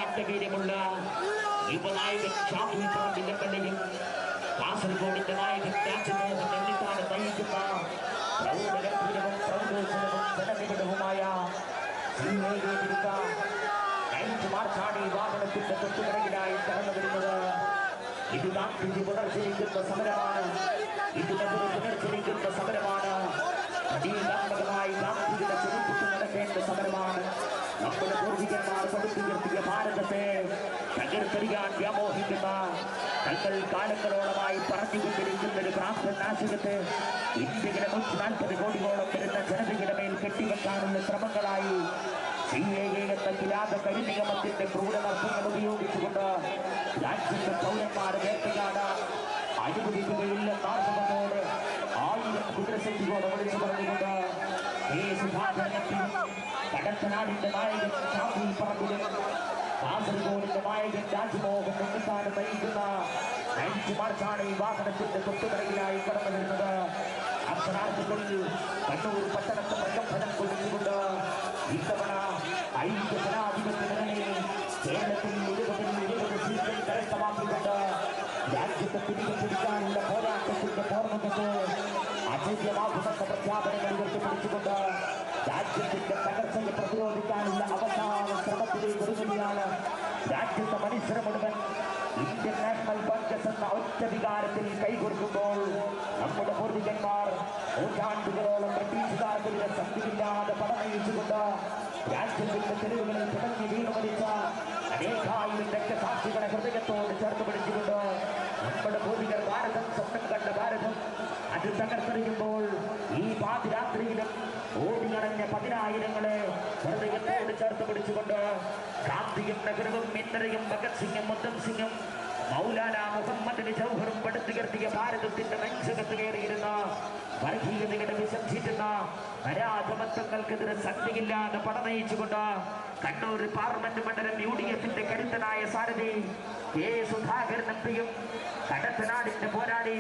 പാണ്ഡവീര്യമുള്ള യുവനായകൻ ഷാഫി പറമ്പിലപ്പള്ളിയും കാസർഗോഡിന്റെ നായകൻ രാജ്മോഹൻ എന്നിട്ടാണ് നയിക്കുന്ന പ്രൗഢഗംഭീരവും പ്രൗഢോത്സവവും ജനനിബിഡവുമായ മാർച്ചാണ് ഈ വാഹനത്തിന്റെ തൊട്ടുപിറകിലായി കടന്നു വരുന്നത്. ഇത് ഗാന്ധിജി പുനർജനിക്കുന്ന സമരമാണ്. ഇതിനെതിരെ പുനർജനിക്കുന്ന സമരമാണ്. അടിയന്തരമായി ഗാന്ധിജിയുടെ ചരിത്രത്തിൽ നടക്കേണ്ട സമരമാണ്. നമ്മുടെ പൂർവികന്മാർ പടുത്തുയർത്തിയ ഭാരതത്തെ തകർത്തെറിയാൻ വ്യാമോഹിക്കുന്ന തങ്ങൾ കാലങ്ങളോളമായി പറഞ്ഞുകൊണ്ടിരിക്കുന്ന ഒരു പ്രാന്തനാശകത്തെ ഇന്ത്യയിലെ 140 കോടിയോളം വരുന്ന ജനതയുടെ മേൽ കെട്ടിവെക്കാനുള്ള ശ്രമങ്ങളായി CAA എന്ന കിരാത കരിനിയമത്തിന്റെ ക്രൂരനർത്തങ്ങൾ ഉപയോഗിച്ചുകൊണ്ട് രാജ്യത്തെ പൗരന്മാരെ വേട്ടയാടാൻ അനുവദിക്കുകയില്ലെന്നാർന്നതോട് 1000 കുതിരശക്തിയോടെ വിളിച്ചു പറഞ്ഞുകൊണ്ട് കടത്തനാടിന്റെ നായകൻ ഷാഫി പറമ്പിലും കാസർഗോഡിന്റെ നായകൻ രാജ്മോഹൻ എന്നിട്ടാണ് നയിക്കുന്ന നൈറ്റ് മാർച്ചാണ് ഈ വാഹനത്തിന്റെ തൊട്ടുപിറകിലായി കടന്നു വരുന്നത്. അക്ഷരാർത്ഥത്തിൽ കണ്ണൂർ പട്ടണത്തെ പ്രകമ്പനം കൊള്ളിച്ചുകൊണ്ട് ഇത്തവണ ഐക്യ ജനാധിപത്യങ്ങളിൽ കേരളത്തിൽ 20 സീറ്റുകൾ കരസ്ഥമാക്കിക്കൊണ്ട് രാജ്യത്തെ തിരികെ പിടിക്കാനുള്ള പോരാട്ടത്തിന്റെ പോർമുഖത്ത് അജയ്യമാകുമെന്ന പ്രഖ്യാപനങ്ങൾ ഉയർത്തിപ്പിടിച്ചുകൊണ്ട് രാജ്യത്തിന്റെ തകർച്ചയെ പ്രതിരോധിക്കാനുള്ള അവസാന ശ്രമത്തിലേക്ക് ഒരുങ്ങുകയാണ് രാജ്യത്തെ മനുഷ്യരെ മുഴുവൻ ഇന്ത്യൻ നാഷണൽ കോൺഗ്രസ് എന്ന ഒറ്റ വികാരത്തിൽ കൈകൊടുക്കുമ്പോൾ നമ്മുടെ പൂർവികന്മാർ നൂറ്റാണ്ടുകളോളം ബ്രിട്ടീഷുകാർക്കെതിരെ ശക്തിയില്ലാതെ പടനയിച്ചുകൊണ്ട് രാജ്യത്തിന്റെ തെരുവുകളിൽ തുടങ്ങി വീണു മരിച്ച അനേകായിരം രക്തസാക്ഷികളെ ഹൃദയത്തോട് ചേർത്ത് പിടിച്ചുകൊണ്ട് നമ്മുടെ പൂർവികർ ഭാരതം സ്വപ്നം കണ്ട ഭാരതം അത് തകർത്തെറിയുമ്പോൾ ഈ പാതിരാത്രിയിലും ഓടിയടഞ്ഞ 10,000ങ്ങളെ ഹൃദയത്തോട് ചേർത്ത് പിടിച്ചുകൊണ്ട് ഗാന്ധിയും നെഹ്റുവും ഇന്ദിരയും ഭഗത് സിംഗും ഉദ്ധം സിംഗും മൗലാന മുഹമ്മദ് ജൗഹറും പടുത്തുയർത്തിയ ഭാരതത്തിന്റെ നെഞ്ചകത്ത് കയറിയിരുന്ന വർഗീയതയുടെ വിഷം ചീറ്റുന്ന പരാജമത്വങ്ങൾക്കെതിരെ ശക്തിയില്ലാതെ പടനയിച്ചുകൊണ്ട് കണ്ണൂർ പാർലമെന്റ് മണ്ഡലം UDFന്റെ കരുത്തനായ സാരഥി കെ സുധാകരൻ എംപിയും കടത്തനാടിന്റെ പോരാളി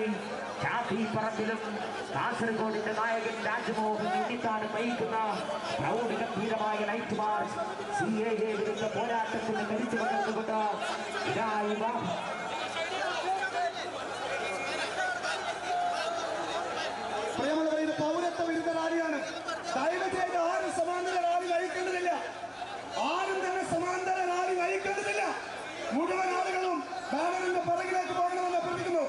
ഷാഫി പറമ്പിലും കാസർഗോഡിന്റെ നായകൻ രാജ്മോഹൻ എന്നിട്ടാണ് നയിക്കുന്ന പ്രൗഢഗംഭീരമായ നൈറ്റ് മാർച്ച് CAA വിരുദ്ധ പോരാട്ടത്തിന് കരുത്തു പകർന്നുകൊണ്ട് പ്രിയമുള്ളവർ, പൗരത്വ വിരുദ്ധ റാലിയാണ്. ദയവ് ചെയ്ത് ആരും സമാന്തര റാലി നയിക്കേണ്ടതില്ല. ആരും തന്നെ സമാന്തര റാലി നയിക്കേണ്ടതില്ല. മുഴുവൻ ആളുകളും ബാനറിന്റെ പുറകിലേക്ക് പോകണമെന്ന് അഭ്യർത്ഥിക്കുന്നു.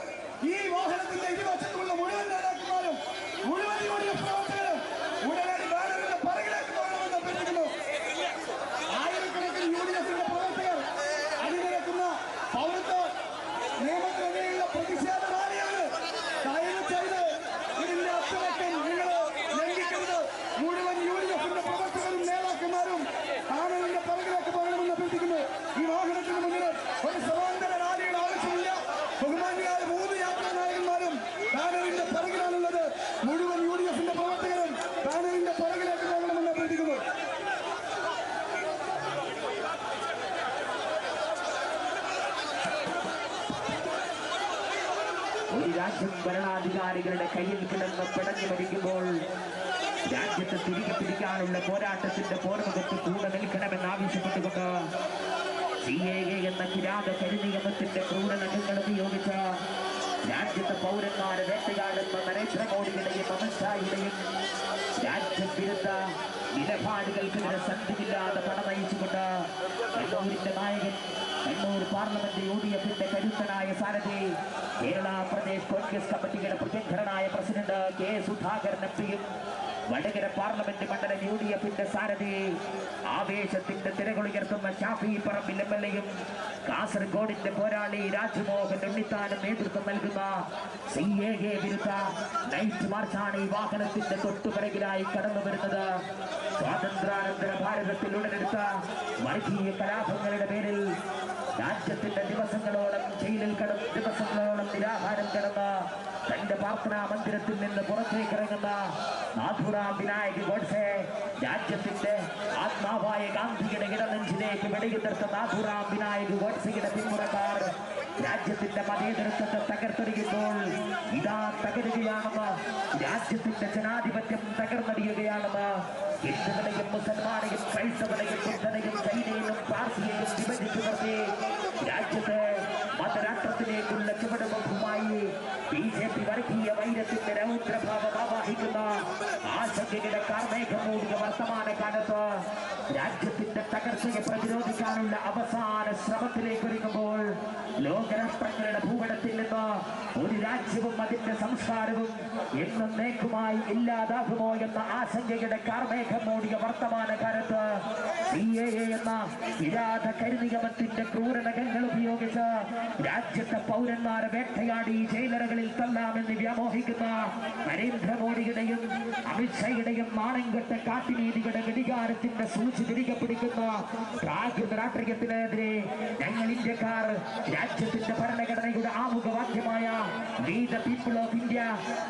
ഈ വാഹനത്തിന്റെ ഇരുവശത്തുമുള്ള മുഴുവൻ നേതാക്കന്മാരും മുഴുവൻ UDF പ്രവർത്തകരും ഉടനടി ബാനറിന്റെ പുറകിലേക്ക് പോകണമെന്ന് അഭ്യർത്ഥിക്കുന്നു. ആയിരക്കണക്കിന് UDFന്റെ പ്രവർത്തകർ അണിനിരക്കുന്ന പൗരത്വ നിയമത്തിനെതിരെയുള്ള പ്രതിഷേധ റാലിയാണ്. ദയവ് ചെയ്ത് ഇതിന്റെ അച്ചടക്കം നിങ്ങൾ ലംഘിക്കരുത്. മുഴുവൻ UDFന്റെ പ്രവർത്തകരും നേതാക്കന്മാരും ബാനറിന്റെ പുറകിലേക്ക് പോകണമെന്ന് അഭ്യർത്ഥിക്കുന്നു. ഈ വാഹനത്തിന് മുന്നിൽ ഒരു സമാന്തര റാലിയുടെ ആവശ്യമില്ല. ബഹുമാന്യരായ 3 യാത്രാ നായകന്മാരും ബാനറിന്റെ പുറകിലാണുള്ളത്. മുഴുവൻ UDFന്റെ പ്രവർത്തകരും ബാനറിന്റെ പുറകിലേക്ക് പോകണമെന്ന് അഭ്യർത്ഥിക്കുന്നു. ഒരു രാജ്യം ഭരണാധികാരികളുടെ കയ്യിൽ കിടന്ന് പിടഞ്ഞു മരിക്കുമ്പോൾ രാജ്യത്തെ തിരികെ പിടിക്കാനുള്ള പോരാട്ടത്തിന്റെ പോർമുഖത്ത് കൂടെ നിൽക്കണമെന്നാവശ്യപ്പെട്ടുകൊണ്ട് CAA എന്ന കിരാത കരിനിയമത്തിന്റെ ക്രൂരനഖങ്ങൾ ഉപയോഗിച്ച രാജ്യത്തെ പൗരന്മാരെ വേട്ടയാടുന്ന നരേന്ദ്രമോദിയുടെയും അമിത്ഷായുടെയും രാജ്യവിരുദ്ധ നിലപാടുകൾക്കെതിരെ ശക്തിയില്ലാതെ പടനയിച്ചുകൊണ്ട് കണ്ണൂരിന്റെ നായകൻ കണ്ണൂർ പാർലമെന്റ് UDFന്റെ കരുത്തനായ സാരഥി കേരള പ്രദേശ് കോൺഗ്രസ് കമ്മിറ്റിയുടെ പ്രസിദ്ധനായ പ്രസിഡന്റ് കെ സുധാകരൻ എംപിയും വടകര പാർലമെന്റ് മണ്ഡലം UDFന്റെ സാരഥി ആവേശത്തിന്റെ തിരകളുയർത്തുന്ന ഷാഫി പറമ്പിൽ MLAയും കാസർഗോഡിന്റെ പോരാളി രാജ്മോഹൻ ഉണ്ണിത്താനും നേതൃത്വം നൽകുന്ന CAA വിരുദ്ധ നൈറ്റ് മാർച്ചാണ് ഈ വാഹനത്തിന്റെ തൊട്ടുപിറകിലായി കടന്നു വരുന്നത്. സ്വാതന്ത്ര്യാനന്തര ഭാരതത്തിൽ ഉടലെടുത്ത വർഗീയ കലാപങ്ങളുടെ പേരിൽ രാജ്യത്തിന്റെ ദിവസങ്ങളോളം ജയിലിൽ ദിവസങ്ങളോളം നിരാഹാരം കിടന്ന തന്റെ പ്രാർത്ഥനാ മന്ദിരത്തിൽ നിന്ന് പുറത്തേക്കിറങ്ങുന്ന നാഥുറാം വിനായക് ഗോഡ്സെ രാജ്യത്തിന്റെ ആത്മാവായ ഗാന്ധിയുടെ ഇടനെഞ്ചിലേക്ക് വെടിയുതിർത്ത നാഥുറാം വിനായക് ഗോഡ്സെയുടെ പിന്മുറക്കാർ രാജ്യത്തിന്റെ മതേതരത്വത്തെ തകർത്തെറിയുമ്പോൾ ഇതാ തകരുകയാണെന്ന്, രാജ്യത്തിന്റെ ജനാധിപത്യം തകർന്നടിയുകയാണെന്ന് ഹിന്ദുക്കളെയും മുസൽമാനെയും ക്രൈസ്തവരെയും ബുദ്ധനെയും ചൈനയെയും പാർസിയെയും വിഭജിച്ചു അതിന്റെ രൗദ്രഭാവം ആവാഹിക്കുന്ന ആശങ്കയുടെ കാർമേഘം മൂടിയ വർത്തമാനകാലത്ത് രാജ്യത്തിന്റെ തകർച്ചയെ പ്രതിരോധിക്കാനുള്ള അവസാന ശ്രമത്തിലേക്ക് ഒരുങ്ങുമ്പോൾ ലോകരാഷ്ട്രങ്ങളുടെ ഭൂപടത്തിൽ നിന്ന് ഒരു രാജ്യവും അതിന്റെ സംസ്കാരവും എന്നേക്കുമായി ഇല്ലാതാകുമോ എന്ന ആശങ്കയുടെ കാർമേഘം മൂടിയ വർത്തമാനകാലത്ത് CAA എന്ന വിരാധ കരിനിയമത്തിന്റെ ക്രൂരനഖങ്ങൾ ഉപയോഗിച്ച് രാജ്യത്തെ പൗരന്മാരെ വേട്ടയാടി ജയിലറകളിൽ തള്ളാമെന്ന് വ്യാമോഹിക്കുന്ന നരേന്ദ്രമോദിയുടെയും അമിത്ഷായുടെയും നാണംകെട്ട കാട്ടുനീതികളുടെ ഘടികാരത്തിന്റെ സൂചി തിരികെ പിടിക്കുന്ന പ്രാകൃത രാഷ്ട്രീയത്തിനെതിരെ ഞങ്ങൾ ഇന്ത്യക്കാർ രാജ്യത്തിന്റെ ഭരണഘടനയുടെ ആമുഖവാക്യമായ we the people of India,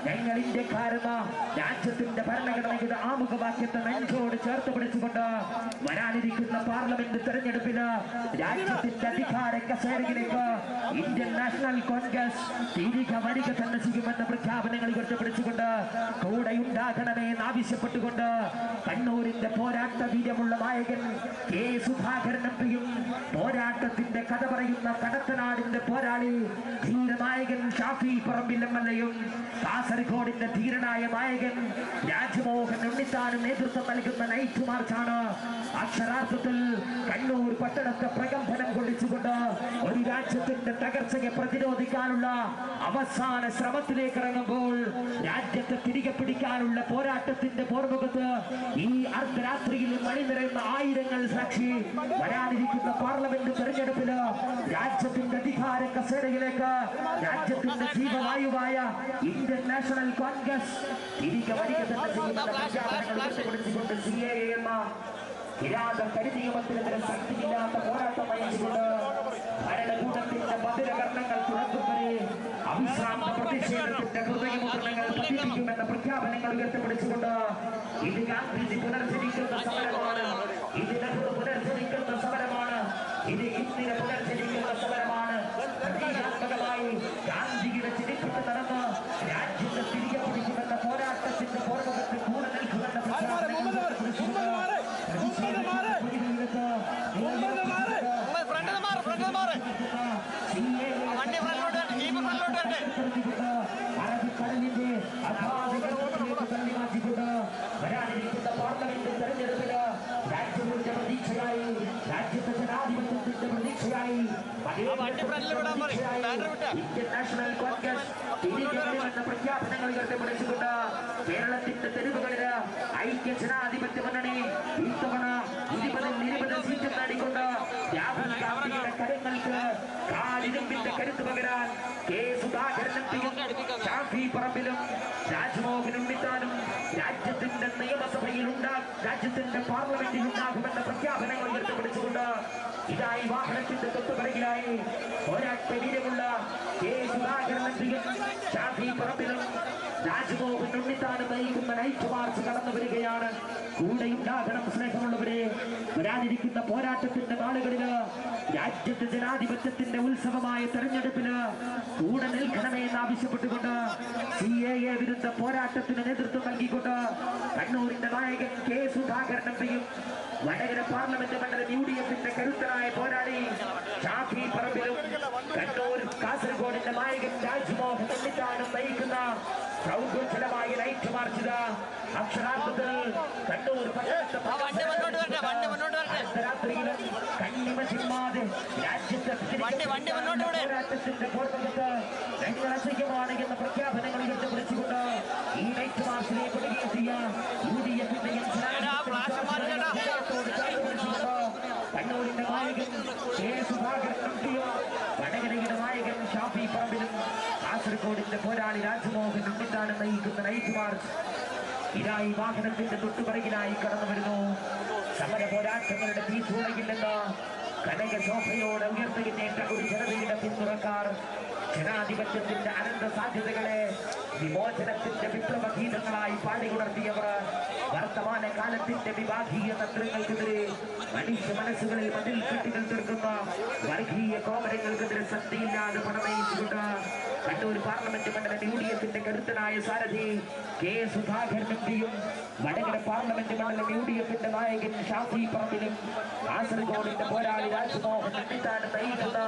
ഞങ്ങൾ ഇന്ത്യക്കാരെന്ന രാജ്യത്തിന്റെ ഭരണഘടനയുടെ ആമുഖവാക്യത്തെ നെഞ്ചോട് ചേർത്ത് പിടിച്ചുകൊണ്ട് വരാനിരിക്കുന്ന പാർലമെന്റ് തെരഞ്ഞെടുപ്പിന് രാജ്യത്തിന്റെ അധികാര കസേരയിലേക്ക് ഇന്ത്യൻ നാഷണൽ കോൺഗ്രസ് തിരികെ വരിക തന്നെ ചെയ്യുമെന്ന പ്രഖ്യാപനങ്ങൾ ഉയർത്തിപ്പിടിച്ചുകൊണ്ട് കൂടെയുണ്ടാകണമെന്ന് ആവശ്യപ്പെട്ടുകൊണ്ട് കണ്ണൂരിന്റെ പോരാട്ട വീര്യമുള്ള നായകൻ കെ സുധാകരൻ എംപിയും പോരാട്ടത്തിന്റെ കഥ പറയുന്ന കടത്തനാടിന്റെ പോരാളി ധീരനായകൻ ഷാഫി പറമ്പിൽ MLA-യും കാസർഗോഡിന്റെ ധീരനായ നായകൻ രാജ്മോഹൻ ഉണ്ണിത്താനും നേതൃത്വം നൽകുന്ന നൈറ്റ് മാർച്ചാണ് അക്ഷരാർത്ഥത്തിൽ കണ്ണൂർ പട്ടണത്തെ പ്രകമ്പനം കൊള്ളിച്ചുകൊണ്ട് ഒരു രാജ്യത്തിന്റെ തകർച്ചയെ പ്രതിരോധിക്കാനുള്ള അവസാന ശ്രമത്തിലേക്ക് ഇറങ്ങുമ്പോൾ രാജ്യത്തെ തിരികെ പിടിക്കാനുള്ള പോരാട്ടത്തിന്റെ പോർമുഖത്ത് ഈ അർദ്ധരാത്രിയിൽ മണിനിറയുന്ന ആയിരങ്ങൾ സാക്ഷി വരാനിരിക്കുന്ന പാർലമെന്റ് തെരഞ്ഞെടുപ്പില് രാജ്യത്തിന്റെ അധികാര കസേരയിലേക്ക് രാജ്യത്തിന്റെ ജീവവായുവായ ഇന്ത്യൻ നാഷണൽ കോൺഗ്രസ് തിരികെ വരിക തന്നെ ചെയ്യുന്ന പ്രഖ്യാപനങ്ങൾ ഉയർത്തിപ്പിടിച്ചുകൊണ്ട് CAA എന്ന കിരാത കരിനിയമത്തിനെതിരെ ശക്തിയില്ലാത്ത പോരാട്ടം നയിച്ചുകൊണ്ട് ഭരണകൂടത്തിന്റെ മധുരകർണങ്ങൾ തുറക്കുവരെ അവിശ്രാന്ത പ്രതിഷേധത്തിന്റെ ഹൃദയമുദ്രണങ്ങൾ പതിപ്പിക്കുമെന്ന പ്രഖ്യാപനങ്ങൾ ഉയർത്തിപ്പിടിച്ചുകൊണ്ട് ഇത് ഗാന്ധിജി പുനർജനിക്കുന്ന സമരമാണ്, ഇത് നെഹ്റു പുനർജനിക്കുന്ന സമരമാണ്, ഇത് ഇന്ദിര പുനർജനിക്കുന്ന സമരമാണ്. പ്രതീകാത്മകമായി ഗാന്ധിജിയുടെ ചിരിപ്പിട്ട് നടന്ന് രാജ്യത്തെ തിരികെ പിടിക്കുമെന്ന പോരാട്ടത്തിന്റെ പോർമുഖത്ത് കൂടെ നിൽക്കുമെന്ന പ്രഖ്യാപനങ്ങൾ അറബിക്കടലിന്റെ വരാനിരിക്കുന്ന പാർലമെന്റ് തെരഞ്ഞെടുപ്പില് രാജ്യത്തിന്റെ പ്രതീക്ഷയായി, രാജ്യത്തെ ജനാധിപത്യത്തിന്റെ പ്രതീക്ഷയായി ഇന്ത്യൻ നാഷണൽ കോൺഗ്രസ് തിരികെന്ന പ്രഖ്യാപനങ്ങൾ ഉയർത്തിപ്പിടിച്ചുകൊണ്ട് കേരളത്തിന്റെ തെരുവുകളില് ഐക്യ ജനാധിപത്യ മുന്നണി ഇത്തവണ 20 സീറ്റ് നേടിക്കൊണ്ട് രാഹുൽ ഗാന്ധിയുടെ കരങ്ങൾക്ക് കാലിരുമ്പിന്റെ കരുത്ത് പകരാൻ കെ സുധാകരൻ എംപിയും ഷാഫി പറമ്പിലും രാജ്മോഹൻ ഉണ്ണിത്താനും രാജ്യത്തിന്റെ നിയമസഭയിൽ രാജ്യത്തിന്റെ പാർലമെന്റിൽ ഉണ്ടാകുമെന്ന പ്രഖ്യാപനങ്ങൾ ഉയർത്തിപ്പിടിച്ചുകൊണ്ട് ഇതായി വാഹനത്തിന്റെ തൊട്ടുപിറകിലായി പോരാട്ട വീര്യമുള്ള കെ സുധാകരൻ എംപിയും ഷാഫി പറമ്പിലും രാജ്മോഹൻ ഉണ്ണിത്താനും നയിക്കുന്ന നൈറ്റ് മാർച്ച് കടന്നു വരികയാണ്. കൂടെയുണ്ടാകണം സ്നേഹമുള്ളവരെ. വരാനിരിക്കുന്ന പോരാട്ടത്തിന്റെ നാളുകളില് രാജ്യത്തെ ജനാധിപത്യത്തിന്റെ ഉത്സവമായ തെരഞ്ഞെടുപ്പിന് കൂടെ നിൽക്കണമെന്ന് ആവശ്യപ്പെട്ടുകൊണ്ട് CAA വിരുദ്ധ പോരാട്ടത്തിന് നേതൃത്വം നൽകിക്കൊണ്ട് കണ്ണൂരിന്റെ നായകൻ കെ സുധാകരൻ എംപിയും വടകര പാർലമെന്റ് മണ്ഡലം UDF-ന്റെ കരുത്തനായ പോരാളി ഷാഫി പറമ്പിലും കണ്ണൂർ കാസർഗോഡിന്റെ നായകൻ രാജ്മോഹൻ ഉണ്ണിത്താനും നയിക്കുന്ന സൗകര്യമായ നൈറ്റ് മാർച്ച് അക്ഷരാർത്ഥത്തിൽ കണ്ണൂർ രാത്രിയിലും കണ്ണിമ ചിമ്മാതെ രാജ്യത്തെ പോരാട്ടത്തിന്റെ പോർമുഖത്ത് ഞങ്ങൾ അസഹ്യമാണ് എന്ന പ്രഖ്യാപനങ്ങൾ ഉയർത്തിപ്പിടിച്ചുകൊണ്ട് ഈ നൈറ്റ് മാർച്ചിനെ കൊടുക്കുകയും ചെയ്യാം. UDF-ന്റെയും കണ്ണൂരിന്റെ നായകൻ കെ സുധാകരൻ എംപിയും വടകരയുടെ നായകൻ ഷാഫി പറമ്പിലും കാസർഗോഡിന്റെ പോരാളി രാജ്മോഹൻ ഉണ്ണിത്താനും നയിക്കുന്ന നൈറ്റ് മാർച്ച് ഇതായി വാഹനത്തിന്റെ തൊട്ടുപിറകിലായി കടന്നു വരുന്നു. സമര പോരാട്ടങ്ങളുടെ തീച്ചൂടയില്ലെന്ന് കനകശോഭയോടെ ഉയർത്തിയിട്ടേറ്റ ഒരു ജനതയുടെ പിന്തുണക്കാർ ജനാധിപത്യത്തിന്റെ അനന്ത സാധ്യതകളെ വിമോചനത്തിന്റെ വിപ്ലവ ഗീതങ്ങളായി പാടിയുണർത്തിയവർ വർത്തമാന കാലത്തിന്റെ വിഭാഗീയ തന്ത്രങ്ങൾക്കെതിരെ മനുഷ്യ മനസ്സുകളിൽ മതിൽ കെട്ടികൾ തീർക്കുന്ന വർഗീയ കോമരങ്ങൾക്കെതിരെ ശക്തിയില്ലാതെ പണമയിച്ചുകൊണ്ട് കണ്ണൂർ പാർലമെന്റ് മണ്ഡലം UDF-ന്റെ കരുത്തനായ സാരഥി കെ സുധാകരൻ എംപിയും വടകര പാർലമെന്റ് മണ്ഡലം UDF-ന്റെ നായകൻ ഷാഫി പറമ്പിലും കാസർഗോഡിന്റെ പോരാളി രാജ്മോഹൻ ഉണ്ണിത്താനും നയിക്കുന്ന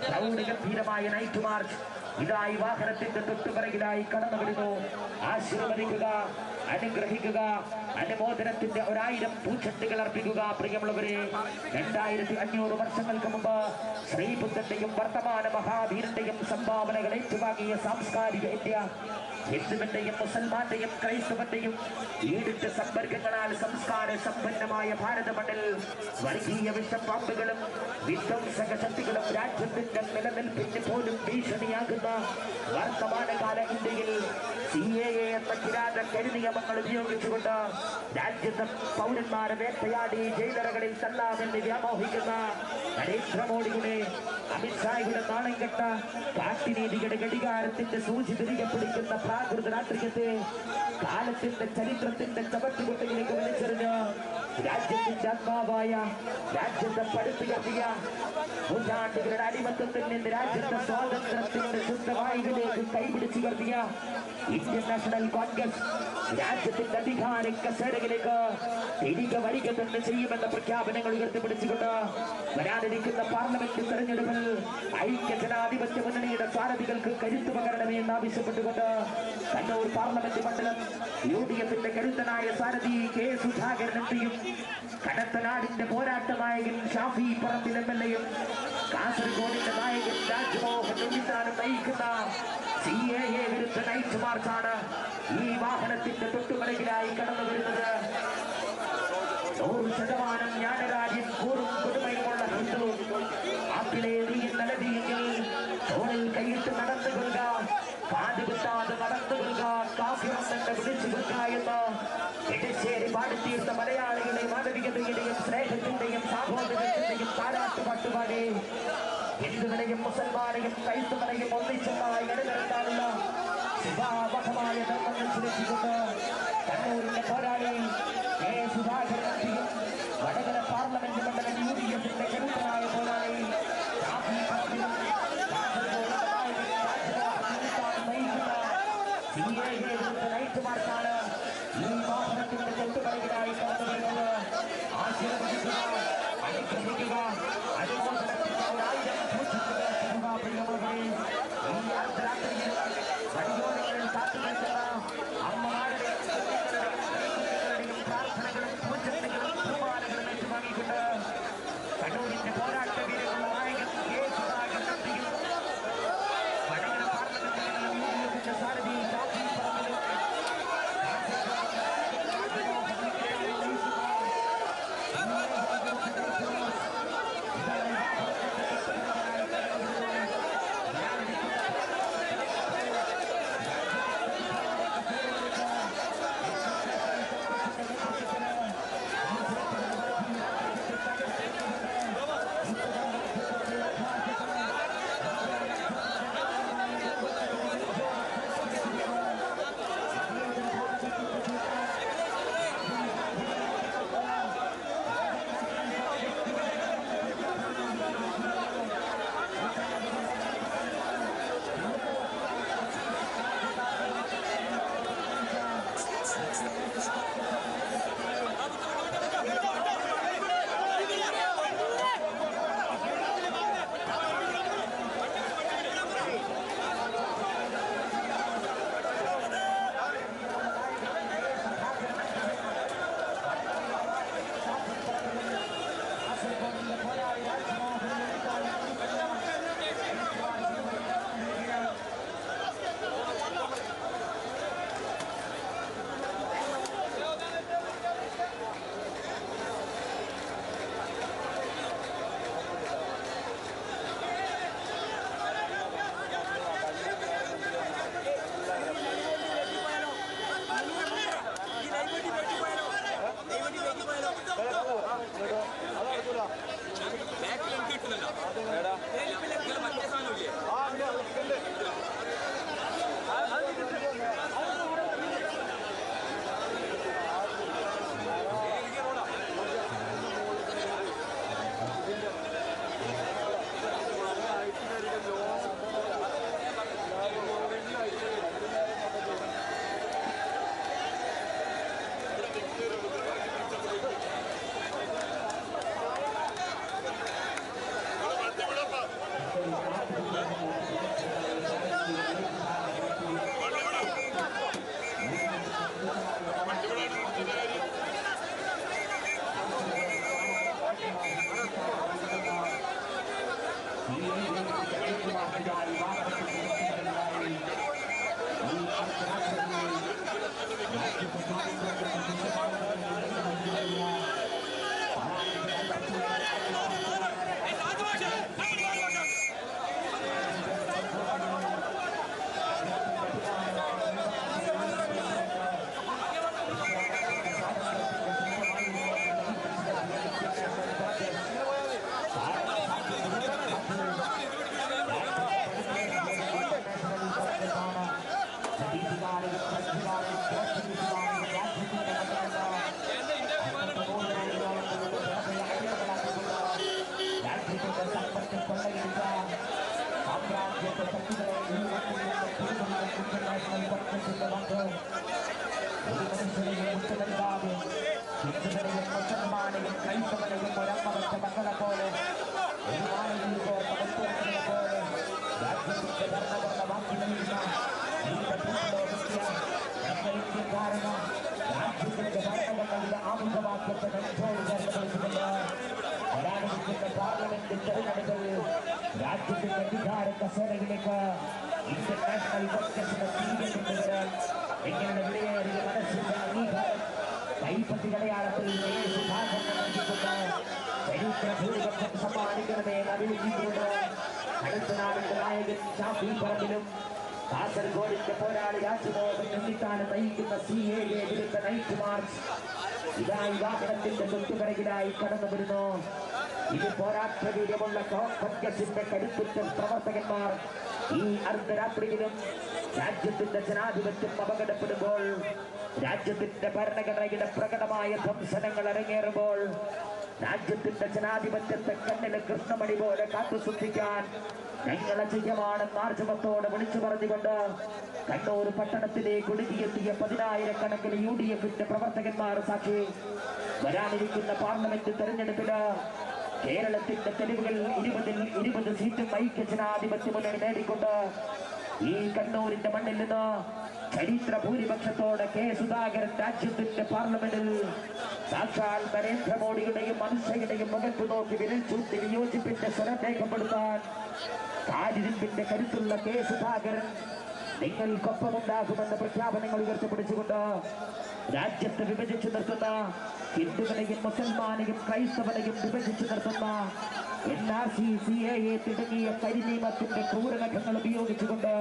പ്രൗഢഗംഭീരമായ നൈറ്റ് മാർച്ച് ഇതായി വാഹനത്തിന്റെ തൊട്ടുപിറകിലായി കടന്നു വരുന്നു. ആശീർവദിക്കുക, അനുഗ്രഹിക്കുക, അനുമോദനത്തിന്റെ 1000 പൂച്ചെണ്ടുകൾ അർപ്പിക്കുക. പ്രിയമുള്ളവരെ, 2500 വർഷങ്ങൾക്ക് മുമ്പ് ശ്രീബുദ്ധന്റെയും വർത്തമാന മഹാവീരന്റെയും സംഭാവനകൾ ഏറ്റുവാങ്ങിയ സാംസ്കാരിക ഇന്ത്യ ഹിന്ദുവിന്റെയും മുസൽമാന്റെയും ക്രൈസ്തവന്റെയും ഈടിട്ട് സമ്പർക്കങ്ങളാൽ സംസ്കാര സമ്പന്നമായ ഭാരത മണ്ണിൽ വർഗീയ വിഷപ്പാമ്പുകളും വിധ്വംസക ശക്തികളും രാജ്യത്തിന്റെ നിലനിൽപ്പിന് പോലും ഭീഷണിയാകുന്ന വർത്തമാനകാല ഇന്ത്യയിൽ CAA എന്ന കിരാത കരിനിയമങ്ങൾ ഉപയോഗിച്ചുകൊണ്ട് രാജ്യത്തെ പൗരന്മാരെ വേട്ടയാടി ജയിലറകളിൽ തള്ളാമെന്ന് വ്യാമോഹിക്കുന്ന നരേന്ദ്രമോദിയുടെ അമിത്ഷായുടെ നാണം കെട്ട കാട്ടിനീതിയുടെ ഘടികാരത്തിന്റെ സൂചി തിരികെ പിടിക്കുന്ന പ്രാകൃത രാഷ്ട്രീയത്തെ കാലത്തിന്റെ ചരിത്രത്തിന്റെ ചവറ്റുകുട്ടയിലേക്ക് വലിച്ചെറിഞ്ഞ് രാജ്യത്തിന്റെ ആത്മാവായ രാജ്യത്തെ പടുത്തുയർത്തിയ നൂറ്റാണ്ടുകളുടെ അടിമത്തത്തിൽ നിന്ന് രാജ്യത്തെ സ്വാതന്ത്ര്യത്തിന്റെ ശുദ്ധവായുവിലേക്ക് കൈപിടിച്ചുയർത്തിയ ഇന്ത്യൻ നാഷണൽ കോൺഗ്രസ് രാജ്യത്തിന്റെ അധികാര കസേരയിലേക്ക് തിരികെ വരിക തന്നെ ചെയ്യുമെന്ന പ്രഖ്യാപനങ്ങൾ ഉയർത്തിപ്പിടിച്ചുകൊണ്ട് വരാനിരിക്കുന്ന പാർലമെന്റ് തെരഞ്ഞെടുപ്പിൽ ഐക്യ ജനാധിപത്യ മുന്നണിയുടെ സാരഥികൾക്ക് കരുത്തു പകരണമേ എന്നാവശ്യപ്പെട്ടുകൊണ്ട് കണ്ണൂർ പാർലമെന്റ് മണ്ഡലം UDFന്റെ കരുത്തനായ സാരഥി K. സുധാകരൻ എംപിയും കടത്തനാടിന്റെ പോരാട്ട നായകൻ ഷാഫി പറമ്പിൽ MLAയും കാസർഗോഡിന്റെ നായകൻ രാജ്മോഹൻ ഉണ്ണിത്താനും നയിക്കുന്ന CAA വിരുദ്ധ നൈറ്റ് മാർച്ചാണ് ഈ വാഹനത്തിന്റെ തൊട്ടുപിറകിലായി കടന്നു വരുന്നത്. 100% ജ്ഞാനരാജ്യം കൂറും കൊടുമയുമുള്ള ഹിന്ദു ആപ്പിലെ നല്ലതിയെങ്കിൽ തോളിൽ കൈയിട്ട് നടന്നു കൊള്ളുക, കാതുകുത്താതെ നടന്നു കൊള്ളുക, കാഫിറന്നെ വിളിച്ചു കൊള്ളുക എന്ന് ഇടശ്ശേരി പാടിത്തീർത്ത മലയാളികളെ മാനവികതയുടെയും സ്നേഹത്തിന്റെയും സാഹോദര്യത്തിന്റെയും താരാട്ടുപാട്ടുപാടി ഹിന്ദുക്കളെയും മുസൽമാനെയും ക്രൈസ്തവനെയും ഒന്നിച്ചൊന്നായി നിലനിർത്താനുള്ള ശുഭാവഹമായ ധർമ്മങ്ങൾ സുരക്ഷിച്ചുകൊണ്ട് കണ്ണൂരിന്റെ പോരാളി K. സുധാകരൻ എംപിയും വടകര പാർലമെന്റ് മണ്ഡലം UDFന്റെ കരുത്തനായ പോരാളി ഷാഫി പറമ്പിലും CAA വിരുദ്ധ നൈറ്റ് മാർച്ചാണ് ഈ വാഹനത്തിന്റെ തൊട്ടുപിറകിലായി കടന്നു വരുന്നത്. ആശീർവദിക്കുക, അനുഗ്രഹിക്കുക, അനുമോദനത്തിന്റെ 1000 പൂച്ചെണ്ടുകൾ പ്രിയമുള്ളവരെ, ഈ അർദ്ധരാത്രിയിൽ വഴിയോരങ്ങളിൽ കാത്തുനിൽക്കുന്ന അമ്മമാരുടെയും പ്രാർത്ഥനകളും പൂച്ച രാജ്യത്തിന്റെ അധികാര കസേരയിലേക്ക് ഇന്റർനാഷണൽ കോൺഗ്രസിന്റെ തീരുമാനമെടുക്കാൻ നിങ്ങളുടെ വിലയേറിയ മനസ്സിന്റെ അംഗീകാരം കൈപ്പറ്റി അടയാളത്തിൽ നൽകിക്കൊണ്ട് ചരിത്ര ഭൂരിപക്ഷം സമ്മാനിക്കണമേ അഭിനന്ദിച്ചുകൊണ്ട് അടുത്ത നാടിന്റെ നായകൻ ഷാഫി പറമ്പിലും കാസർഗോഡിന്റെ പോരാളി രാജ്മോഹൻ ഉണ്ണിത്താനും നയിക്കുന്ന CAA വിരുദ്ധ നൈറ്റ് മാർച്ച് ഇതായി വാഹനത്തിന്റെ തൊട്ടുപിറകിലായി കടന്നു വരുന്നു. ഇത് പോരാട്ട വീര്യമുള്ള കോൺഗ്രസിന്റെ കരുത്തുറ്റ പ്രവർത്തകന്മാർ ഈ അർദ്ധരാത്രിയിലും രാജ്യത്തിന്റെ ജനാധിപത്യം അപകടപ്പെടുമ്പോൾ, രാജ്യത്തിന്റെ ഭരണഘടനയുടെ പ്രകടമായ ധ്വംസനങ്ങൾ അരങ്ങേറുമ്പോൾ, രാജ്യത്തിന്റെ ജനാധിപത്യത്തെ കണ്ണിലെ കൃഷ്ണമണി പോലെ കാത്തുസൂക്ഷിക്കാൻ ഞങ്ങളെ ചെയ്യമാണെന്ന് ആർജവത്തോടെ വിളിച്ചു പറഞ്ഞുകൊണ്ട് കണ്ണൂർ പട്ടണത്തിലേക്ക് ഒഴുകിയെത്തിയ 10,000-കണക്കിന് UDFന്റെ പ്രവർത്തകന്മാർ സാക്ഷി വരാനിരിക്കുന്ന പാർലമെന്റ് തെരഞ്ഞെടുപ്പില് കേരളത്തിന്റെ തെരുവുകൾ 20 സീറ്റും ഐക്യ ജനാധിപത്യ മുന്നണി നേടിക്കൊണ്ട് ഈ കണ്ണൂരിന്റെ മണ്ണിൽ നിന്ന് ചരിത്ര ഭൂരിപക്ഷത്തോടെ K. സുധാകരൻ രാജ്യത്തിന്റെ പാർലമെന്റിൽ സാക്ഷാൽ നരേന്ദ്രമോദിയുടെയും മനുഷ്യയുടെയും മുഖത്ത് നോക്കി വിരൽ ചൂണ്ടി വിയോജിപ്പിന്റെ സ്വരം രേഖപ്പെടുത്താൻ കാരിരുമ്പിന്റെ കരുത്തുള്ള K. സുധാകരൻ നിങ്ങൾക്കൊപ്പമുണ്ടാകുമെന്ന പ്രഖ്യാപനങ്ങൾ ഉയർത്തിപ്പിടിച്ചുകൊണ്ട് രാജ്യത്തെ വിഭജിച്ചു നിർത്തുന്ന ഹിന്ദുക്കളെയും മുസൽമാനെയും ക്രൈസ്തവനെയും വിഭജിച്ചു നിർത്തുന്ന NRC, CAA തുടങ്ങിയ കരിനിയമത്തിന്റെ ക്രൂരഘട്ടങ്ങൾ ഉപയോഗിച്ചുകൊണ്ട്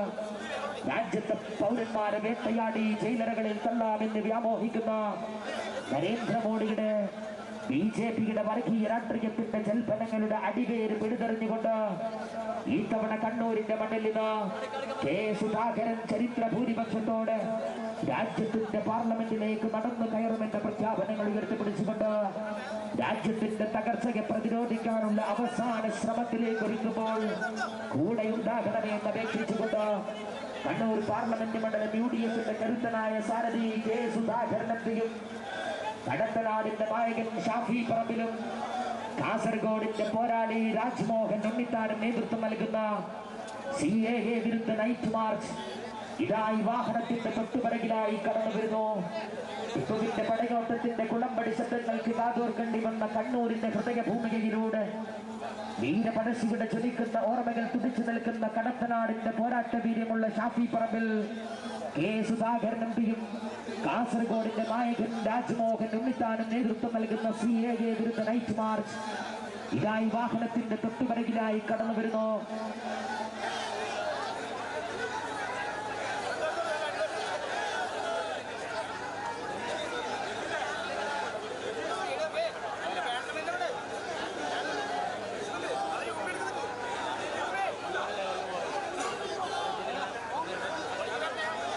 രാജ്യത്തെ പൗരന്മാരെ വേട്ടയാടി ജയിലറകളിൽ തള്ളാമെന്ന് വ്യാമോഹിക്കുന്ന നരേന്ദ്രമോദിയുടെ BJPയുടെ വർഗീയ രാഷ്ട്രീയത്തിന്റെ ജൽഫലങ്ങളുടെ അടിവേര് പിടിതെറിഞ്ഞുകൊണ്ട് ഈ തവണ കണ്ണൂരിന്റെ മണ്ണിൽ നിന്ന് K. സുധാകരൻ ചരിത്ര ഭൂരിപക്ഷത്തോടെ രാജ്യത്തിന്റെ പാർലമെന്റിലേക്ക് നടന്നു കയറുമെന്ന പ്രഖ്യാപനങ്ങൾ ഉയർത്തിപ്പിടിച്ചുകൊണ്ട് രാജ്യത്തിന്റെ തകർച്ചയെ പ്രതിരോധിക്കാനുള്ള അവസാന ശ്രമത്തിലേക്ക് ഒരുക്കുമ്പോൾ കൂടെയുണ്ടാകണമെന്ന് അപേക്ഷിച്ചുകൊണ്ട് കണ്ണൂർ പാർലമെന്റ് മണ്ഡലം UDFന്റെ കരുത്തനായ സാരഥി K. സുധാകരനെയും കടത്തനാടിന്റെ നായകൻ ഷാഫി പറമ്പിലും കാസർഗോഡിന്റെ പോരാളി രാജ്മോഹൻ ഉണ്ണിത്താനും നേതൃത്വം നൽകുന്ന CAA വിരുദ്ധ നൈറ്റ് മാർച്ച് ഇതായി വാഹനത്തിന്റെ തൊട്ടുപിറകിലായി കടന്നു വരുന്നു. ടിപ്പുവിന്റെ പടയോട്ടത്തിന്റെ കുളമ്പടി ശബ്ദങ്ങൾക്ക് കാതോർക്കേണ്ടി വന്ന കണ്ണൂരിന്റെ ഹൃദയഭൂമികയിലൂടെ വീരപടശിയുടെ ജ്വലിക്കുന്ന ഓർമ്മകൾ തുടിച്ചു നിൽക്കുന്ന കടത്തനാടിന്റെ പോരാട്ട വീര്യമുള്ള ഷാഫി പറമ്പിൽ K. സുധാകരൻ എംപിയും കാസർഗോഡിന്റെ നായകൻ രാജ്മോഹൻ ഉണ്ണിത്താനും നേതൃത്വം നൽകുന്ന CAA വിരുദ്ധ നൈറ്റ് മാർച്ച് ഇതായി വാഹനത്തിന്റെ തൊട്ടുപിറകിലായി കടന്നു വരുന്നു.